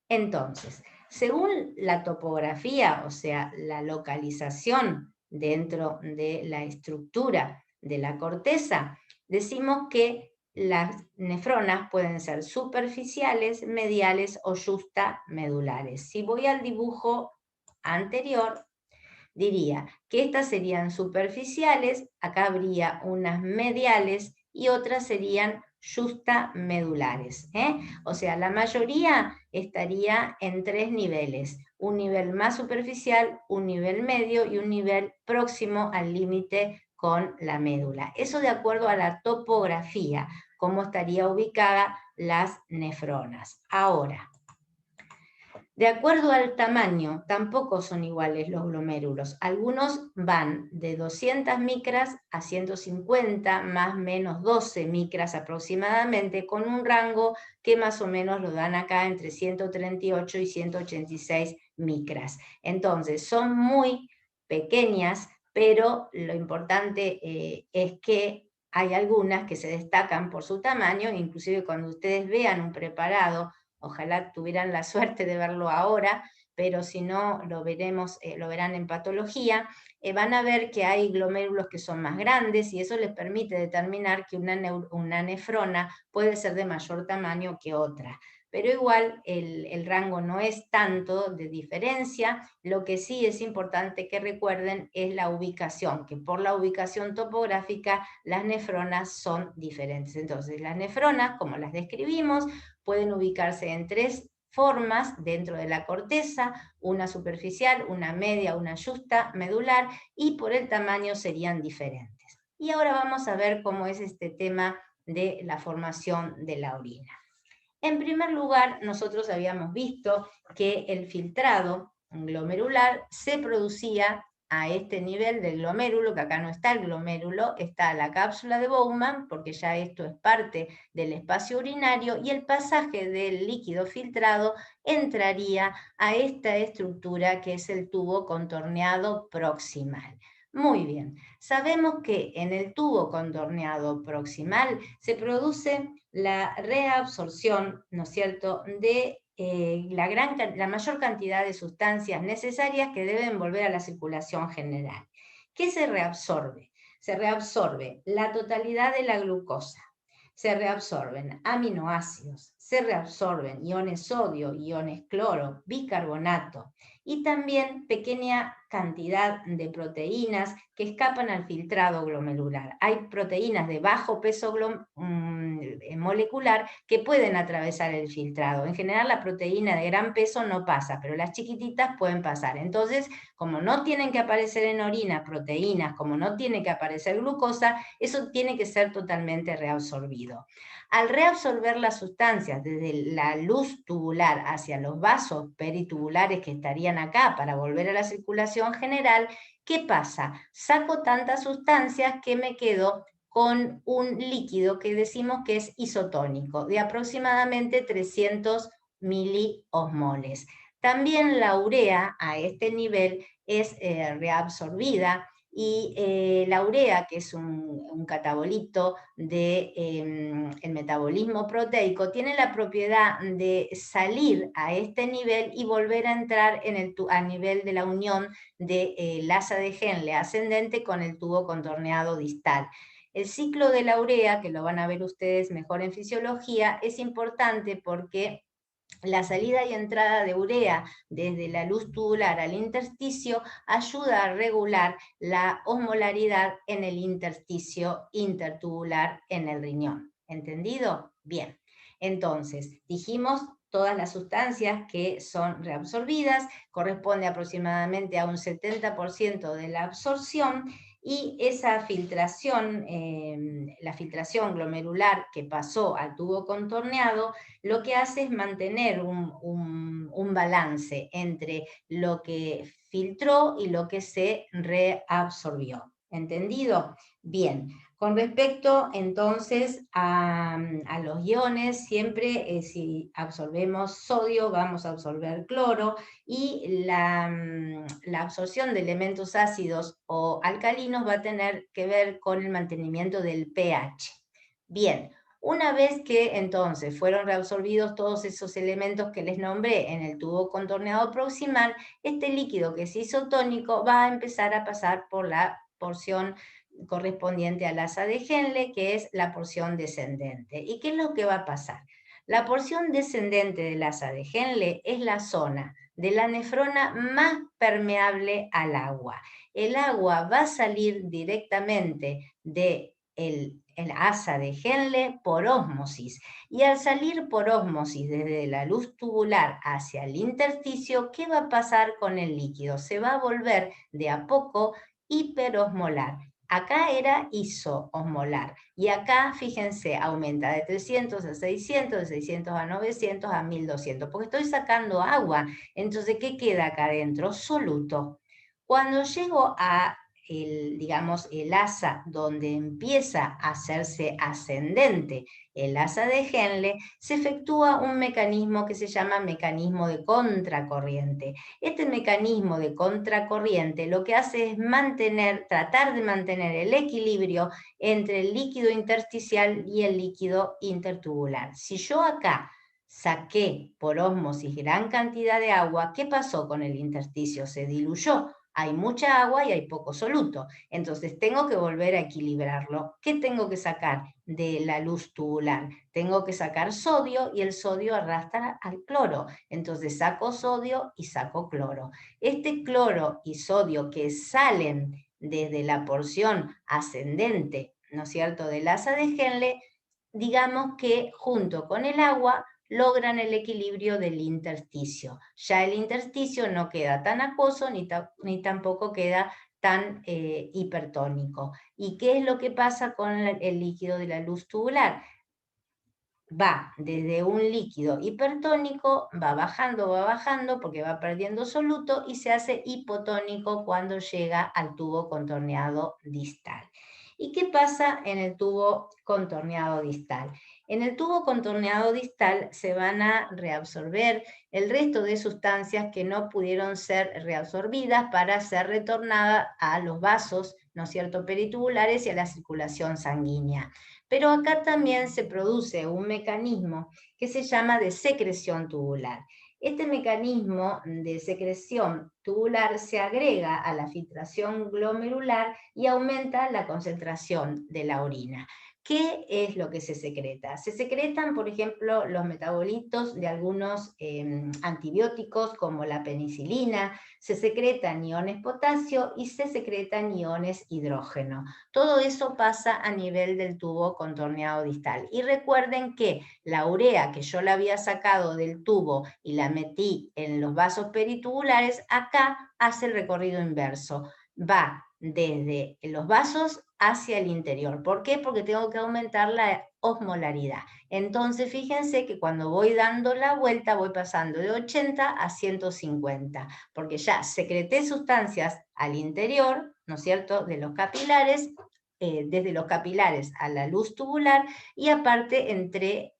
entonces, según la topografía, o sea, la localización dentro de la estructura de la corteza, decimos que las nefronas pueden ser superficiales, mediales o justamedulares. Si voy al dibujo anterior, diría que estas serían superficiales, acá habría unas mediales y otras serían justamedulares. O sea, la mayoría estaría en tres niveles, un nivel más superficial, un nivel medio y un nivel próximo al límite con la médula. Eso de acuerdo a la topografía, cómo estaría ubicada las nefronas. Ahora, de acuerdo al tamaño, tampoco son iguales los glomérulos. Algunos van de 200 micras a 150, más o menos 12 micras aproximadamente, con un rango que más o menos lo dan acá entre 138 y 186 micras. Entonces, son muy pequeñas, pero lo importante es que hay algunas que se destacan por su tamaño, inclusive cuando ustedes vean un preparado, ojalá tuvieran la suerte de verlo ahora, pero si no lo veremos, lo verán en patología, van a ver que hay glomérulos que son más grandes y eso les permite determinar que una nefrona puede ser de mayor tamaño que otra. Pero igual el rango no es tanto de diferencia. Lo que sí es importante que recuerden es la ubicación, que por la ubicación topográfica las nefronas son diferentes. Entonces las nefronas, como las describimos, pueden ubicarse en tres formas dentro de la corteza, una superficial, una media, una justa, medular, y por el tamaño serían diferentes. Y ahora vamos a ver cómo es este tema de la formación de la orina. En primer lugar, nosotros habíamos visto que el filtrado glomerular se producía a este nivel del glomérulo, que acá no está el glomérulo, está la cápsula de Bowman, porque ya esto es parte del espacio urinario, y el pasaje del líquido filtrado entraría a esta estructura que es el tubo contorneado proximal. Muy bien, sabemos que en el tubo contorneado proximal se produce la reabsorción, ¿no es cierto?, de la mayor cantidad de sustancias necesarias que deben volver a la circulación general. ¿Qué se reabsorbe? Se reabsorbe la totalidad de la glucosa, se reabsorben aminoácidos, se reabsorben iones sodio, iones cloro, bicarbonato y también pequeña cantidad de proteínas que escapan al filtrado glomerular. Hay proteínas de bajo peso molecular que pueden atravesar el filtrado. En general la proteína de gran peso no pasa, pero las chiquititas pueden pasar. Entonces, como no tienen que aparecer en orina proteínas, como no tiene que aparecer glucosa, eso tiene que ser totalmente reabsorbido. Al reabsorber las sustancias desde la luz tubular hacia los vasos peritubulares que estarían acá para volver a la circulación general, ¿qué pasa? Saco tantas sustancias que me quedo con un líquido que decimos que es isotónico, de aproximadamente 300 miliosmoles. También la urea a este nivel es reabsorbida y la urea, que es un catabolito del metabolismo proteico, tiene la propiedad de salir a este nivel y volver a entrar a nivel de la unión del asa de Henle ascendente con el tubo contorneado distal. El ciclo de la urea, que lo van a ver ustedes mejor en fisiología, es importante porque la salida y entrada de urea desde la luz tubular al intersticio ayuda a regular la osmolaridad en el intersticio intertubular en el riñón. ¿Entendido? Bien. Entonces, dijimos todas las sustancias que son reabsorbidas, corresponde aproximadamente a un 70% de la absorción, y esa filtración, la filtración glomerular que pasó al tubo contorneado, lo que hace es mantener un balance entre lo que filtró y lo que se reabsorbió. ¿Entendido? Bien. Con respecto entonces a los iones, siempre si absorbemos sodio vamos a absorber cloro, y la absorción de elementos ácidos o alcalinos va a tener que ver con el mantenimiento del pH. Bien, una vez que entonces fueron reabsorbidos todos esos elementos que les nombré en el tubo contorneado proximal, este líquido que se hizo tónico va a empezar a pasar por la porción correspondiente al asa de Henle, que es la porción descendente. ¿Y qué es lo que va a pasar? La porción descendente del asa de Henle es la zona de la nefrona más permeable al agua. El agua va a salir directamente del asa de Henle por ósmosis, y al salir por ósmosis desde la luz tubular hacia el intersticio, ¿qué va a pasar con el líquido? Se va a volver de a poco hiperosmolar. Acá era isoosmolar, y acá, fíjense, aumenta de 300 a 600, de 600 a 900, a 1200, porque estoy sacando agua. Entonces, ¿qué queda acá adentro? Soluto. Cuando llego a digamos, el asa donde empieza a hacerse ascendente el asa de Henle, se efectúa un mecanismo que se llama mecanismo de contracorriente. Este mecanismo de contracorriente lo que hace es tratar de mantener el equilibrio entre el líquido intersticial y el líquido intertubular. Si yo acá saqué por ósmosis gran cantidad de agua, ¿qué pasó con el intersticio? Se diluyó. Hay mucha agua y hay poco soluto. Entonces tengo que volver a equilibrarlo. ¿Qué tengo que sacar de la luz tubular? Tengo que sacar sodio, y el sodio arrastra al cloro. Entonces saco sodio y saco cloro. Este cloro y sodio que salen desde la porción ascendente, ¿no es cierto?, del asa de Henle, digamos que junto con el agua logran el equilibrio del intersticio. Ya el intersticio no queda tan acuoso ni tampoco queda tan hipertónico. ¿Y qué es lo que pasa con el líquido de la luz tubular? Va desde un líquido hipertónico, va bajando porque va perdiendo soluto, y se hace hipotónico cuando llega al tubo contorneado distal. ¿Y qué pasa en el tubo contorneado distal? En el tubo contorneado distal se van a reabsorber el resto de sustancias que no pudieron ser reabsorbidas para ser retornadas a los vasos, ¿no es cierto?, peritubulares, y a la circulación sanguínea. Pero acá también se produce un mecanismo que se llama de secreción tubular. Este mecanismo de secreción tubular se agrega a la filtración glomerular y aumenta la concentración de la orina. ¿Qué es lo que se secreta? Se secretan, por ejemplo, los metabolitos de algunos antibióticos como la penicilina, se secretan iones potasio y se secretan iones hidrógeno. Todo eso pasa a nivel del tubo contorneado distal. Y recuerden que la urea que yo la había sacado del tubo y la metí en los vasos peritubulares, acá hace el recorrido inverso. Va desde los vasos hacia el interior. ¿Por qué? Porque tengo que aumentar la osmolaridad. Entonces, fíjense que cuando voy dando la vuelta voy pasando de 80 a 150, porque ya secreté sustancias al interior, ¿no es cierto?, de los capilares, desde los capilares a la luz tubular, y aparte entré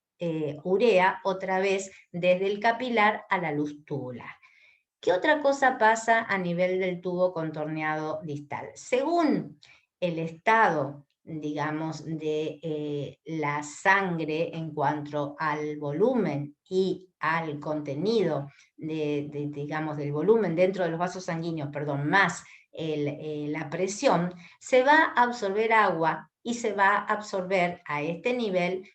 urea otra vez desde el capilar a la luz tubular. ¿Qué otra cosa pasa a nivel del tubo contorneado distal? Según el estado, digamos, de la sangre en cuanto al volumen y al contenido digamos, del volumen dentro de los vasos sanguíneos, perdón, más la presión, se va a absorber agua y se va a absorber a este nivel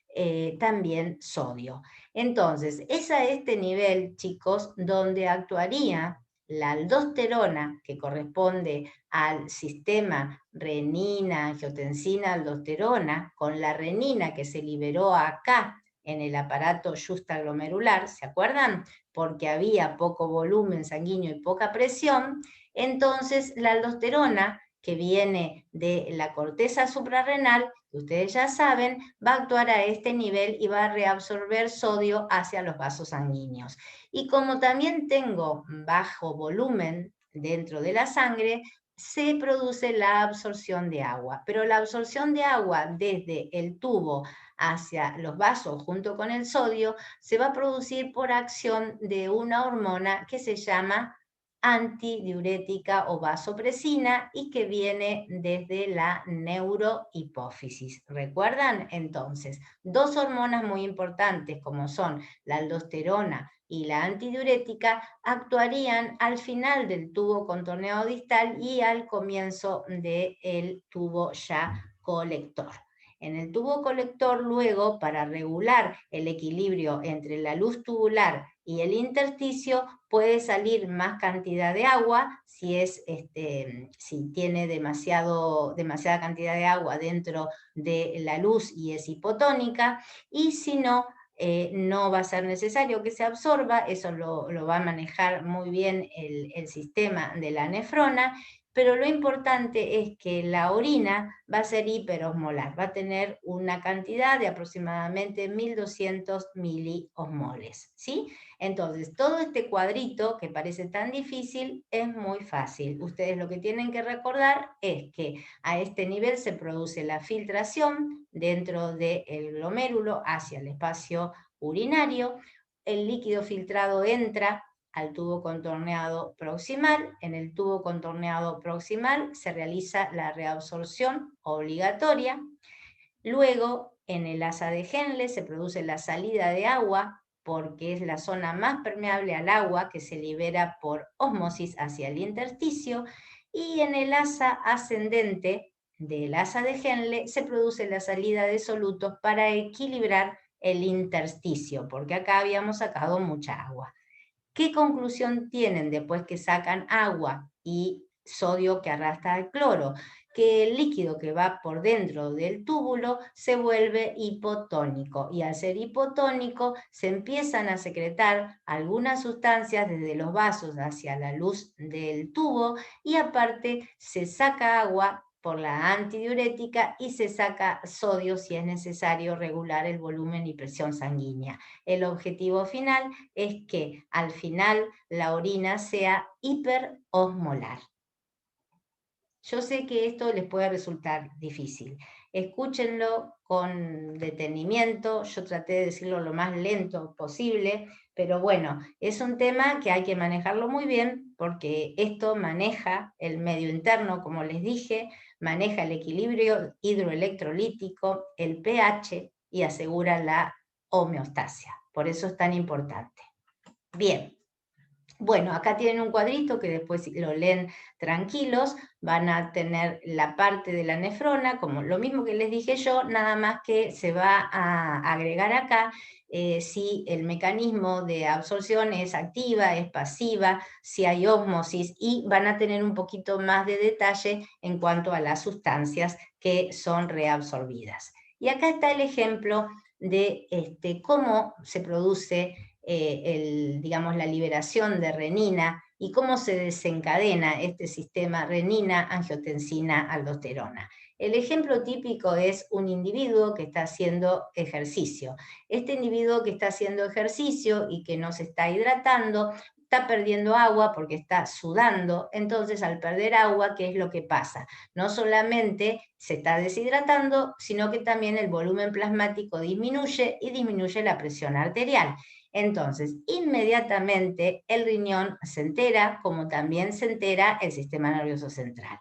también sodio. Entonces, es a este nivel, chicos, donde actuaría la aldosterona, que corresponde al sistema renina, angiotensina, aldosterona, con la renina que se liberó acá en el aparato justaglomerular, ¿se acuerdan? Porque había poco volumen sanguíneo y poca presión, entonces la aldosterona, que viene de la corteza suprarrenal, que ustedes ya saben, va a actuar a este nivel y va a reabsorber sodio hacia los vasos sanguíneos. Y como también tengo bajo volumen dentro de la sangre, se produce la absorción de agua, pero la absorción de agua desde el tubo hacia los vasos junto con el sodio se va a producir por acción de una hormona que se llama antidiurética o vasopresina y que viene desde la neurohipófisis. ¿Recuerdan? Entonces, dos hormonas muy importantes como son la aldosterona y la antidiurética actuarían al final del tubo contorneado distal y al comienzo del tubo ya colector. En el tubo colector, luego, para regular el equilibrio entre la luz tubular y el intersticio, puede salir más cantidad de agua, si tiene demasiada cantidad de agua dentro de la luz y es hipotónica, y si no, no va a ser necesario que se absorba, eso lo va a manejar muy bien el sistema de la nefrona, pero lo importante es que la orina va a ser hiperosmolar, va a tener una cantidad de aproximadamente 1200 miliosmoles, ¿sí? Entonces, todo este cuadrito que parece tan difícil es muy fácil. Ustedes lo que tienen que recordar es que a este nivel se produce la filtración dentro del glomérulo hacia el espacio urinario, el líquido filtrado entra al tubo contorneado proximal. En el tubo contorneado proximal se realiza la reabsorción obligatoria. Luego, en el asa de Henle se produce la salida de agua porque es la zona más permeable al agua que se libera por ósmosis hacia el intersticio. Y en el asa ascendente del asa de Henle se produce la salida de solutos para equilibrar el intersticio, porque acá habíamos sacado mucha agua. ¿Qué conclusión tienen después que sacan agua y sodio que arrastra el cloro? Que el líquido que va por dentro del túbulo se vuelve hipotónico, y al ser hipotónico se empiezan a secretar algunas sustancias desde los vasos hacia la luz del tubo, y aparte se saca agua por la antidiurética y se saca sodio si es necesario regular el volumen y presión sanguínea. El objetivo final es que al final la orina sea hiperosmolar. Yo sé que esto les puede resultar difícil. Escúchenlo con detenimiento. Yo traté de decirlo lo más lento posible, pero bueno, es un tema que hay que manejarlo muy bien porque esto maneja el medio interno, como les dije, maneja el equilibrio hidroelectrolítico, el pH y asegura la homeostasia. Por eso es tan importante. Bien. Bueno, acá tienen un cuadrito que después lo leen tranquilos, van a tener la parte de la nefrona, como lo mismo que les dije yo, nada más que se va a agregar acá si el mecanismo de absorción es activa, es pasiva, si hay ósmosis, y van a tener un poquito más de detalle en cuanto a las sustancias que son reabsorbidas. Y acá está el ejemplo de cómo se produce digamos, la liberación de renina y cómo se desencadena este sistema renina, angiotensina, aldosterona. El ejemplo típico es un individuo que está haciendo ejercicio. Este individuo que está haciendo ejercicio y que no se está hidratando, está perdiendo agua porque está sudando. Entonces, al perder agua, ¿qué es lo que pasa? No solamente se está deshidratando, sino que también el volumen plasmático disminuye y disminuye la presión arterial. Entonces, inmediatamente el riñón se entera, como también se entera el sistema nervioso central.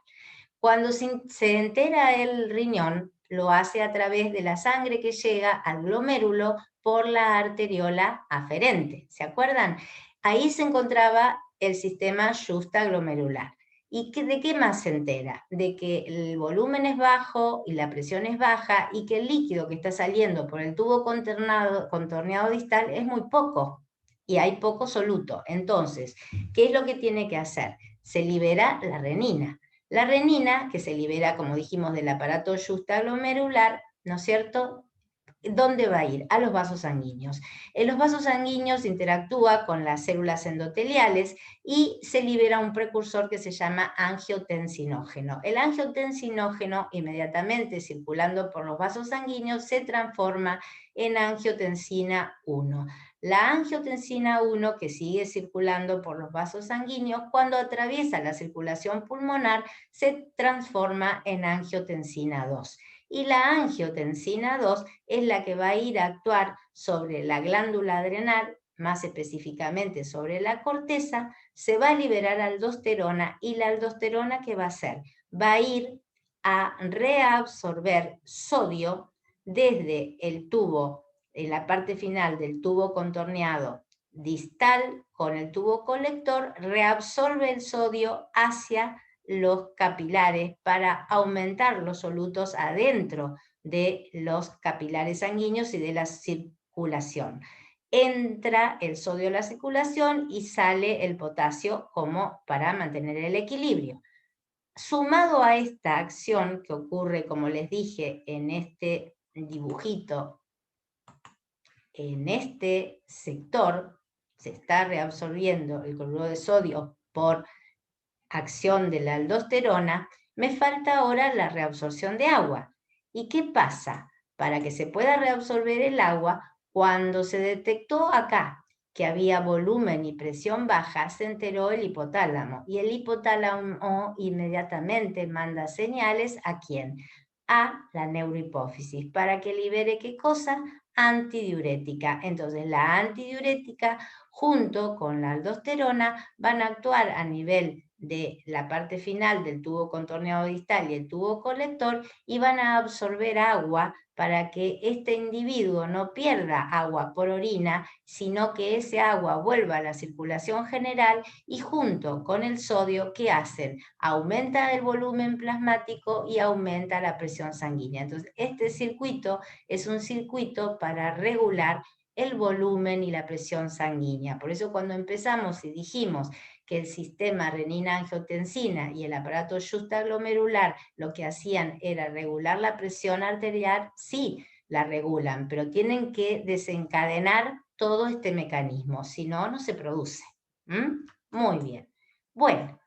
Cuando se entera el riñón, lo hace a través de la sangre que llega al glomérulo por la arteriola aferente. ¿Se acuerdan? Ahí se encontraba el sistema justaglomerular. ¿Y de qué más se entera? De que el volumen es bajo y la presión es baja y que el líquido que está saliendo por el tubo contorneado distal es muy poco y hay poco soluto. Entonces, ¿qué es lo que tiene que hacer? Se libera la renina. La renina, que se libera, como dijimos, del aparato justaglomerular, ¿no es cierto?, ¿dónde va a ir? A los vasos sanguíneos. En los vasos sanguíneos interactúa con las células endoteliales y se libera un precursor que se llama angiotensinógeno. El angiotensinógeno, inmediatamente circulando por los vasos sanguíneos, se transforma en angiotensina 1. La angiotensina 1, que sigue circulando por los vasos sanguíneos, cuando atraviesa la circulación pulmonar, se transforma en angiotensina 2. Y la angiotensina 2 es la que va a ir a actuar sobre la glándula adrenal, más específicamente sobre la corteza. Se va a liberar aldosterona, y la aldosterona, ¿qué va a hacer? Va a ir a reabsorber sodio desde el tubo, en la parte final del tubo contorneado distal con el tubo colector, reabsorbe el sodio hacia los capilares para aumentar los solutos adentro de los capilares sanguíneos y de la circulación. Entra el sodio a la circulación y sale el potasio como para mantener el equilibrio. Sumado a esta acción que ocurre, como les dije, en este dibujito, en este sector se está reabsorbiendo el cloruro de sodio por acción de la aldosterona, me falta ahora la reabsorción de agua. ¿Y qué pasa? Para que se pueda reabsorber el agua, cuando se detectó acá que había volumen y presión baja, se enteró el hipotálamo. Y el hipotálamo inmediatamente manda señales ¿a quién? A la neurohipófisis, para que libere ¿qué cosa? Antidiurética. Entonces la antidiurética junto con la aldosterona van a actuar a nivel de la parte final del tubo contorneado distal y el tubo colector, y van a absorber agua para que este individuo no pierda agua por orina, sino que ese agua vuelva a la circulación general, y junto con el sodio, ¿qué hacen? Aumenta el volumen plasmático y aumenta la presión sanguínea. Entonces, este circuito es un circuito para regular el volumen y la presión sanguínea. Por eso cuando empezamos y dijimos que el sistema renina-angiotensina y el aparato justaglomerular lo que hacían era regular la presión arterial, sí la regulan, pero tienen que desencadenar todo este mecanismo, si no, no se produce. Muy bien. Bueno,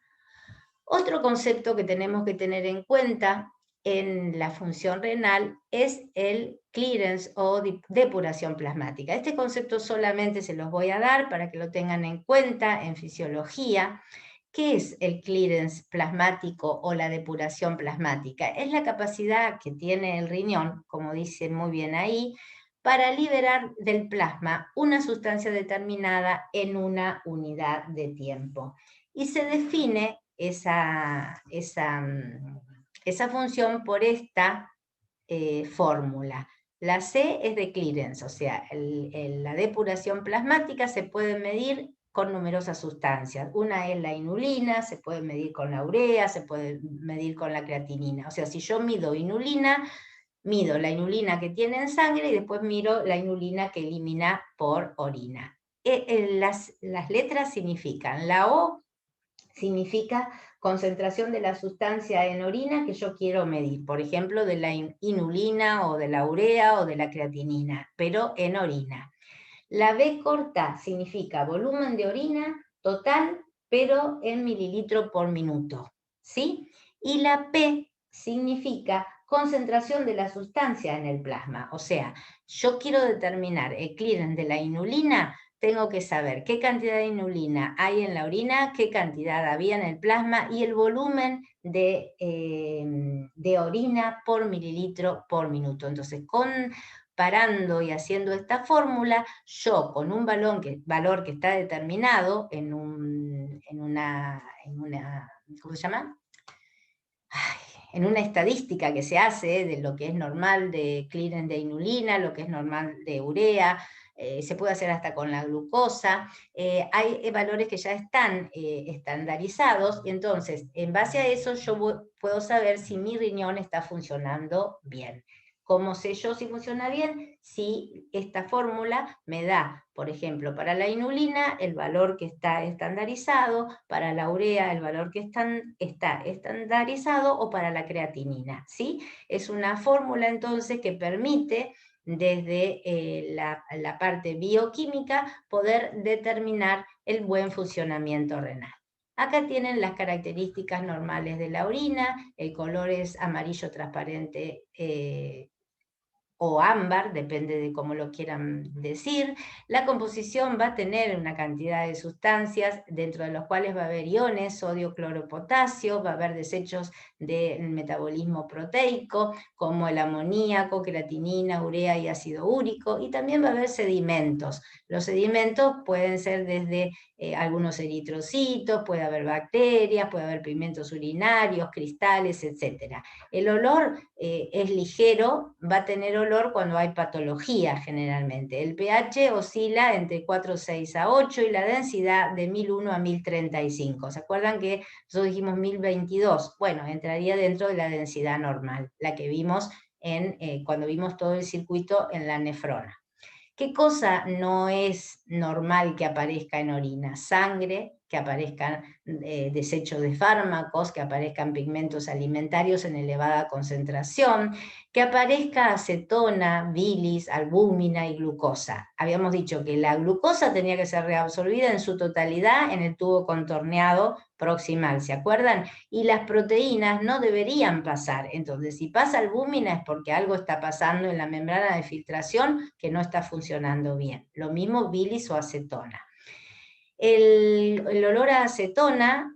otro concepto que tenemos que tener en cuenta en la función renal es el clearance o depuración plasmática. Este concepto solamente se los voy a dar para que lo tengan en cuenta en fisiología. ¿Qué es el clearance plasmático o la depuración plasmática? Es la capacidad que tiene el riñón, como dicen muy bien ahí, para liberar del plasma una sustancia determinada en una unidad de tiempo. Y se define esa función por esta fórmula. La C es de clearance, o sea, la depuración plasmática se puede medir con numerosas sustancias. Una es la inulina, se puede medir con la urea, se puede medir con la creatinina. O sea, si yo mido inulina, mido la inulina que tiene en sangre y después miro la inulina que elimina por orina. Las letras significan, la O significa concentración de la sustancia en orina que yo quiero medir, por ejemplo, de la inulina o de la urea o de la creatinina, pero en orina. La B corta significa volumen de orina total, pero en mililitro por minuto, ¿sí? Y la P significa concentración de la sustancia en el plasma, o sea, yo quiero determinar el clearance de la inulina, tengo que saber qué cantidad de inulina hay en la orina, qué cantidad había en el plasma y el volumen de orina por mililitro por minuto. Entonces, comparando y haciendo esta fórmula, yo con un valor que está determinado en una ¿cómo se llama? En una estadística que se hace de lo que es normal de clearance de inulina, lo que es normal de urea, se puede hacer hasta con la glucosa, hay valores que ya están estandarizados, y entonces en base a eso yo puedo saber si mi riñón está funcionando bien. ¿Cómo sé yo si funciona bien? Si esta fórmula me da, por ejemplo, para la inulina el valor que está estandarizado, para la urea el valor que está estandarizado, o para la creatinina, ¿sí? Es una fórmula entonces que permite desde la parte bioquímica, poder determinar el buen funcionamiento renal. Acá tienen las características normales de la orina, el color es amarillo transparente o ámbar, depende de cómo lo quieran decir. La composición va a tener una cantidad de sustancias, dentro de los cuales va a haber iones, sodio, cloro, potasio, va a haber desechos del metabolismo proteico, como el amoníaco, creatinina, urea y ácido úrico, y también va a haber sedimentos. Los sedimentos pueden ser desde algunos eritrocitos, puede haber bacterias, puede haber pigmentos urinarios, cristales, etc. El olor es ligero, va a tener olor cuando hay patología generalmente. El pH oscila entre 4,6 a 8 y la densidad de 1001 a 1035. ¿Se acuerdan que nosotros dijimos 1022? Bueno, entraría dentro de la densidad normal, la que vimos cuando vimos todo el circuito en la nefrona. ¿Qué cosa no es normal que aparezca en orina? Sangre, que aparezcan desechos de fármacos, que aparezcan pigmentos alimentarios en elevada concentración, que aparezca acetona, bilis, albúmina y glucosa. Habíamos dicho que la glucosa tenía que ser reabsorbida en su totalidad en el tubo contorneado proximal, ¿se acuerdan? Y las proteínas no deberían pasar. Entonces, si pasa albúmina es porque algo está pasando en la membrana de filtración que no está funcionando bien. Lo mismo bilis o acetona. El olor a acetona,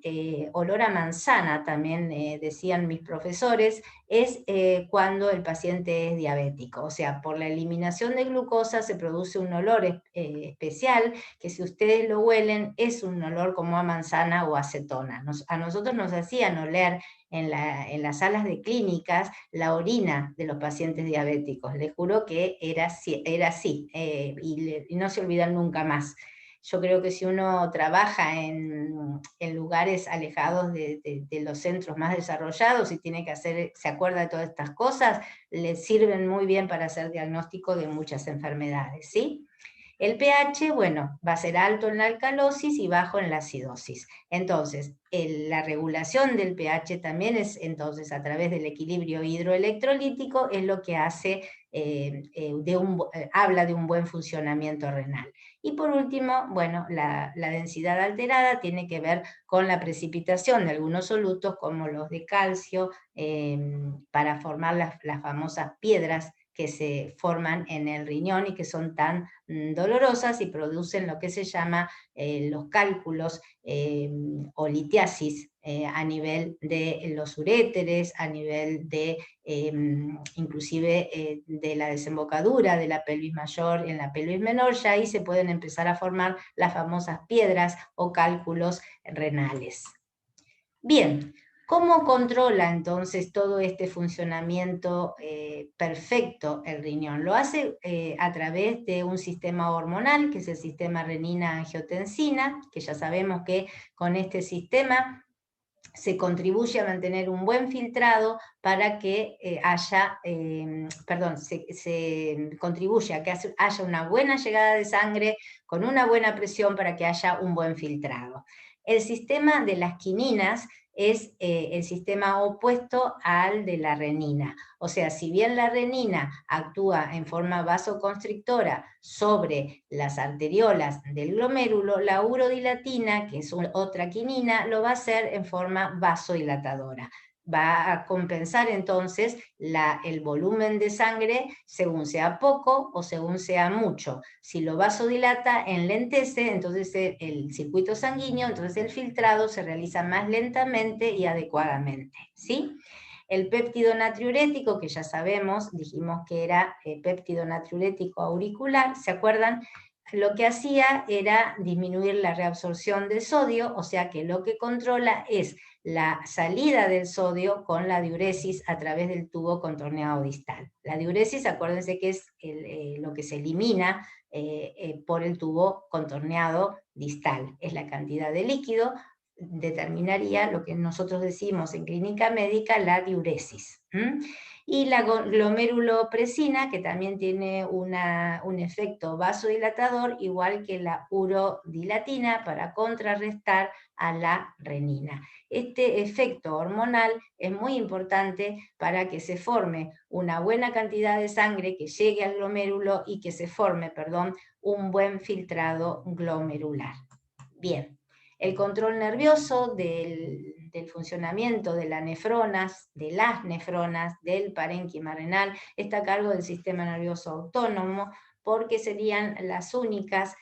olor a manzana también decían mis profesores, es cuando el paciente es diabético. O sea, por la eliminación de glucosa se produce un olor especial que si ustedes lo huelen es un olor como a manzana o acetona. A nosotros nos hacían oler en las salas de clínicas la orina de los pacientes diabéticos. Les juro que era así y no se olvidan nunca más. Yo creo que si uno trabaja en lugares alejados de los centros más desarrollados y tiene que se acuerda de todas estas cosas, le sirven muy bien para hacer diagnóstico de muchas enfermedades, ¿sí? El pH, bueno, va a ser alto en la alcalosis y bajo en la acidosis. Entonces, la regulación del pH también es, entonces, a través del equilibrio hidroelectrolítico, es lo que hace, habla de un buen funcionamiento renal. Y por último, bueno, la densidad alterada tiene que ver con la precipitación de algunos solutos, como los de calcio, para formar las famosas piedras que se forman en el riñón y que son tan dolorosas y producen lo que se llama los cálculos o litiasis a nivel de los uréteres, a nivel de inclusive de la desembocadura de la pelvis mayor en la pelvis menor, ya ahí se pueden empezar a formar las famosas piedras o cálculos renales. Bien, ¿cómo controla entonces todo este funcionamiento perfecto el riñón? Lo hace a través de un sistema hormonal, que es el sistema renina-angiotensina, que ya sabemos que con este sistema se contribuye a mantener un buen filtrado para que se contribuye a que haya una buena llegada de sangre con una buena presión para que haya un buen filtrado. El sistema de las quininas es el sistema opuesto al de la renina. O sea, si bien la renina actúa en forma vasoconstrictora sobre las arteriolas del glomérulo, la urodilatina, que es otra quinina, lo va a hacer en forma vasodilatadora. Va a compensar entonces el volumen de sangre según sea poco o según sea mucho. Si lo vasodilata, enlentece, entonces el circuito sanguíneo, entonces el filtrado se realiza más lentamente y adecuadamente, ¿sí? El péptido natriurético, que ya sabemos, dijimos que era péptido natriurético auricular, ¿se acuerdan? Lo que hacía era disminuir la reabsorción de sodio, o sea que lo que controla es la salida del sodio con la diuresis a través del tubo contorneado distal. La diuresis, acuérdense que es lo que se elimina por el tubo contorneado distal, es la cantidad de líquido determinaría lo que nosotros decimos en clínica médica la diuresis. Y la glomerulopresina, que también tiene un efecto vasodilatador, igual que la urodilatina, para contrarrestar a la renina. Este efecto hormonal es muy importante para que se forme una buena cantidad de sangre que llegue al glomérulo y que se forme, un buen filtrado glomerular. Bien, el control nervioso del funcionamiento de las nefronas, del parénquima renal, está a cargo del sistema nervioso autónomo, porque serían las únicas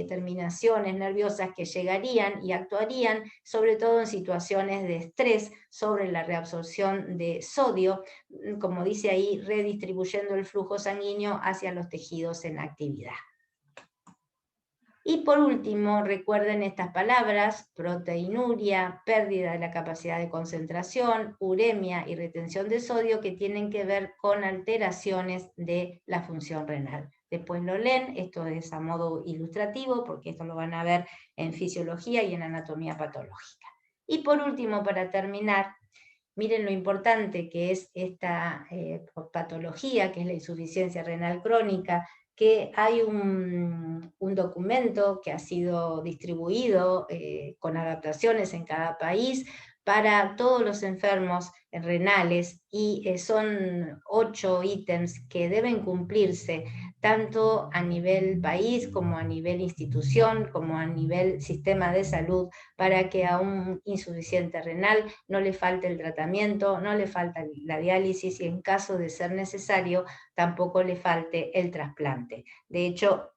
terminaciones nerviosas que llegarían y actuarían, sobre todo en situaciones de estrés, sobre la reabsorción de sodio, como dice ahí, redistribuyendo el flujo sanguíneo hacia los tejidos en actividad. Y por último, recuerden estas palabras: proteinuria, pérdida de la capacidad de concentración, uremia y retención de sodio, que tienen que ver con alteraciones de la función renal. Después lo leen, esto es a modo ilustrativo, porque esto lo van a ver en fisiología y en anatomía patológica. Y por último, para terminar, miren lo importante que es esta patología, que es la insuficiencia renal crónica, que hay un documento que ha sido distribuido con adaptaciones en cada país para todos los enfermos renales, y son 8 ítems que deben cumplirse tanto a nivel país como a nivel institución, como a nivel sistema de salud, para que a un insuficiente renal no le falte el tratamiento, no le falta la diálisis, y en caso de ser necesario tampoco le falte el trasplante. De hecho,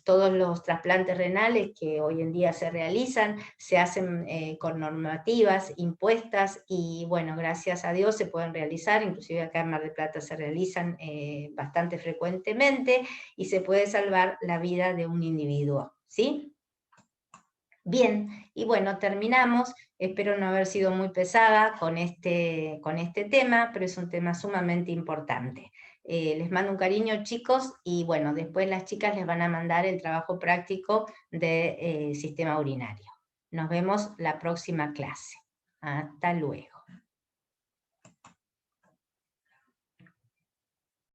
todos los trasplantes renales que hoy en día se realizan se hacen con normativas impuestas, y bueno, gracias a Dios se pueden realizar, inclusive acá en Mar del Plata se realizan bastante frecuentemente, y se puede salvar la vida de un individuo, ¿sí? Bien, y bueno, terminamos. Espero no haber sido muy pesada con este tema, pero es un tema sumamente importante. Les mando un cariño, chicos, y bueno, después las chicas les van a mandar el trabajo práctico de sistema urinario. Nos vemos la próxima clase. Hasta luego.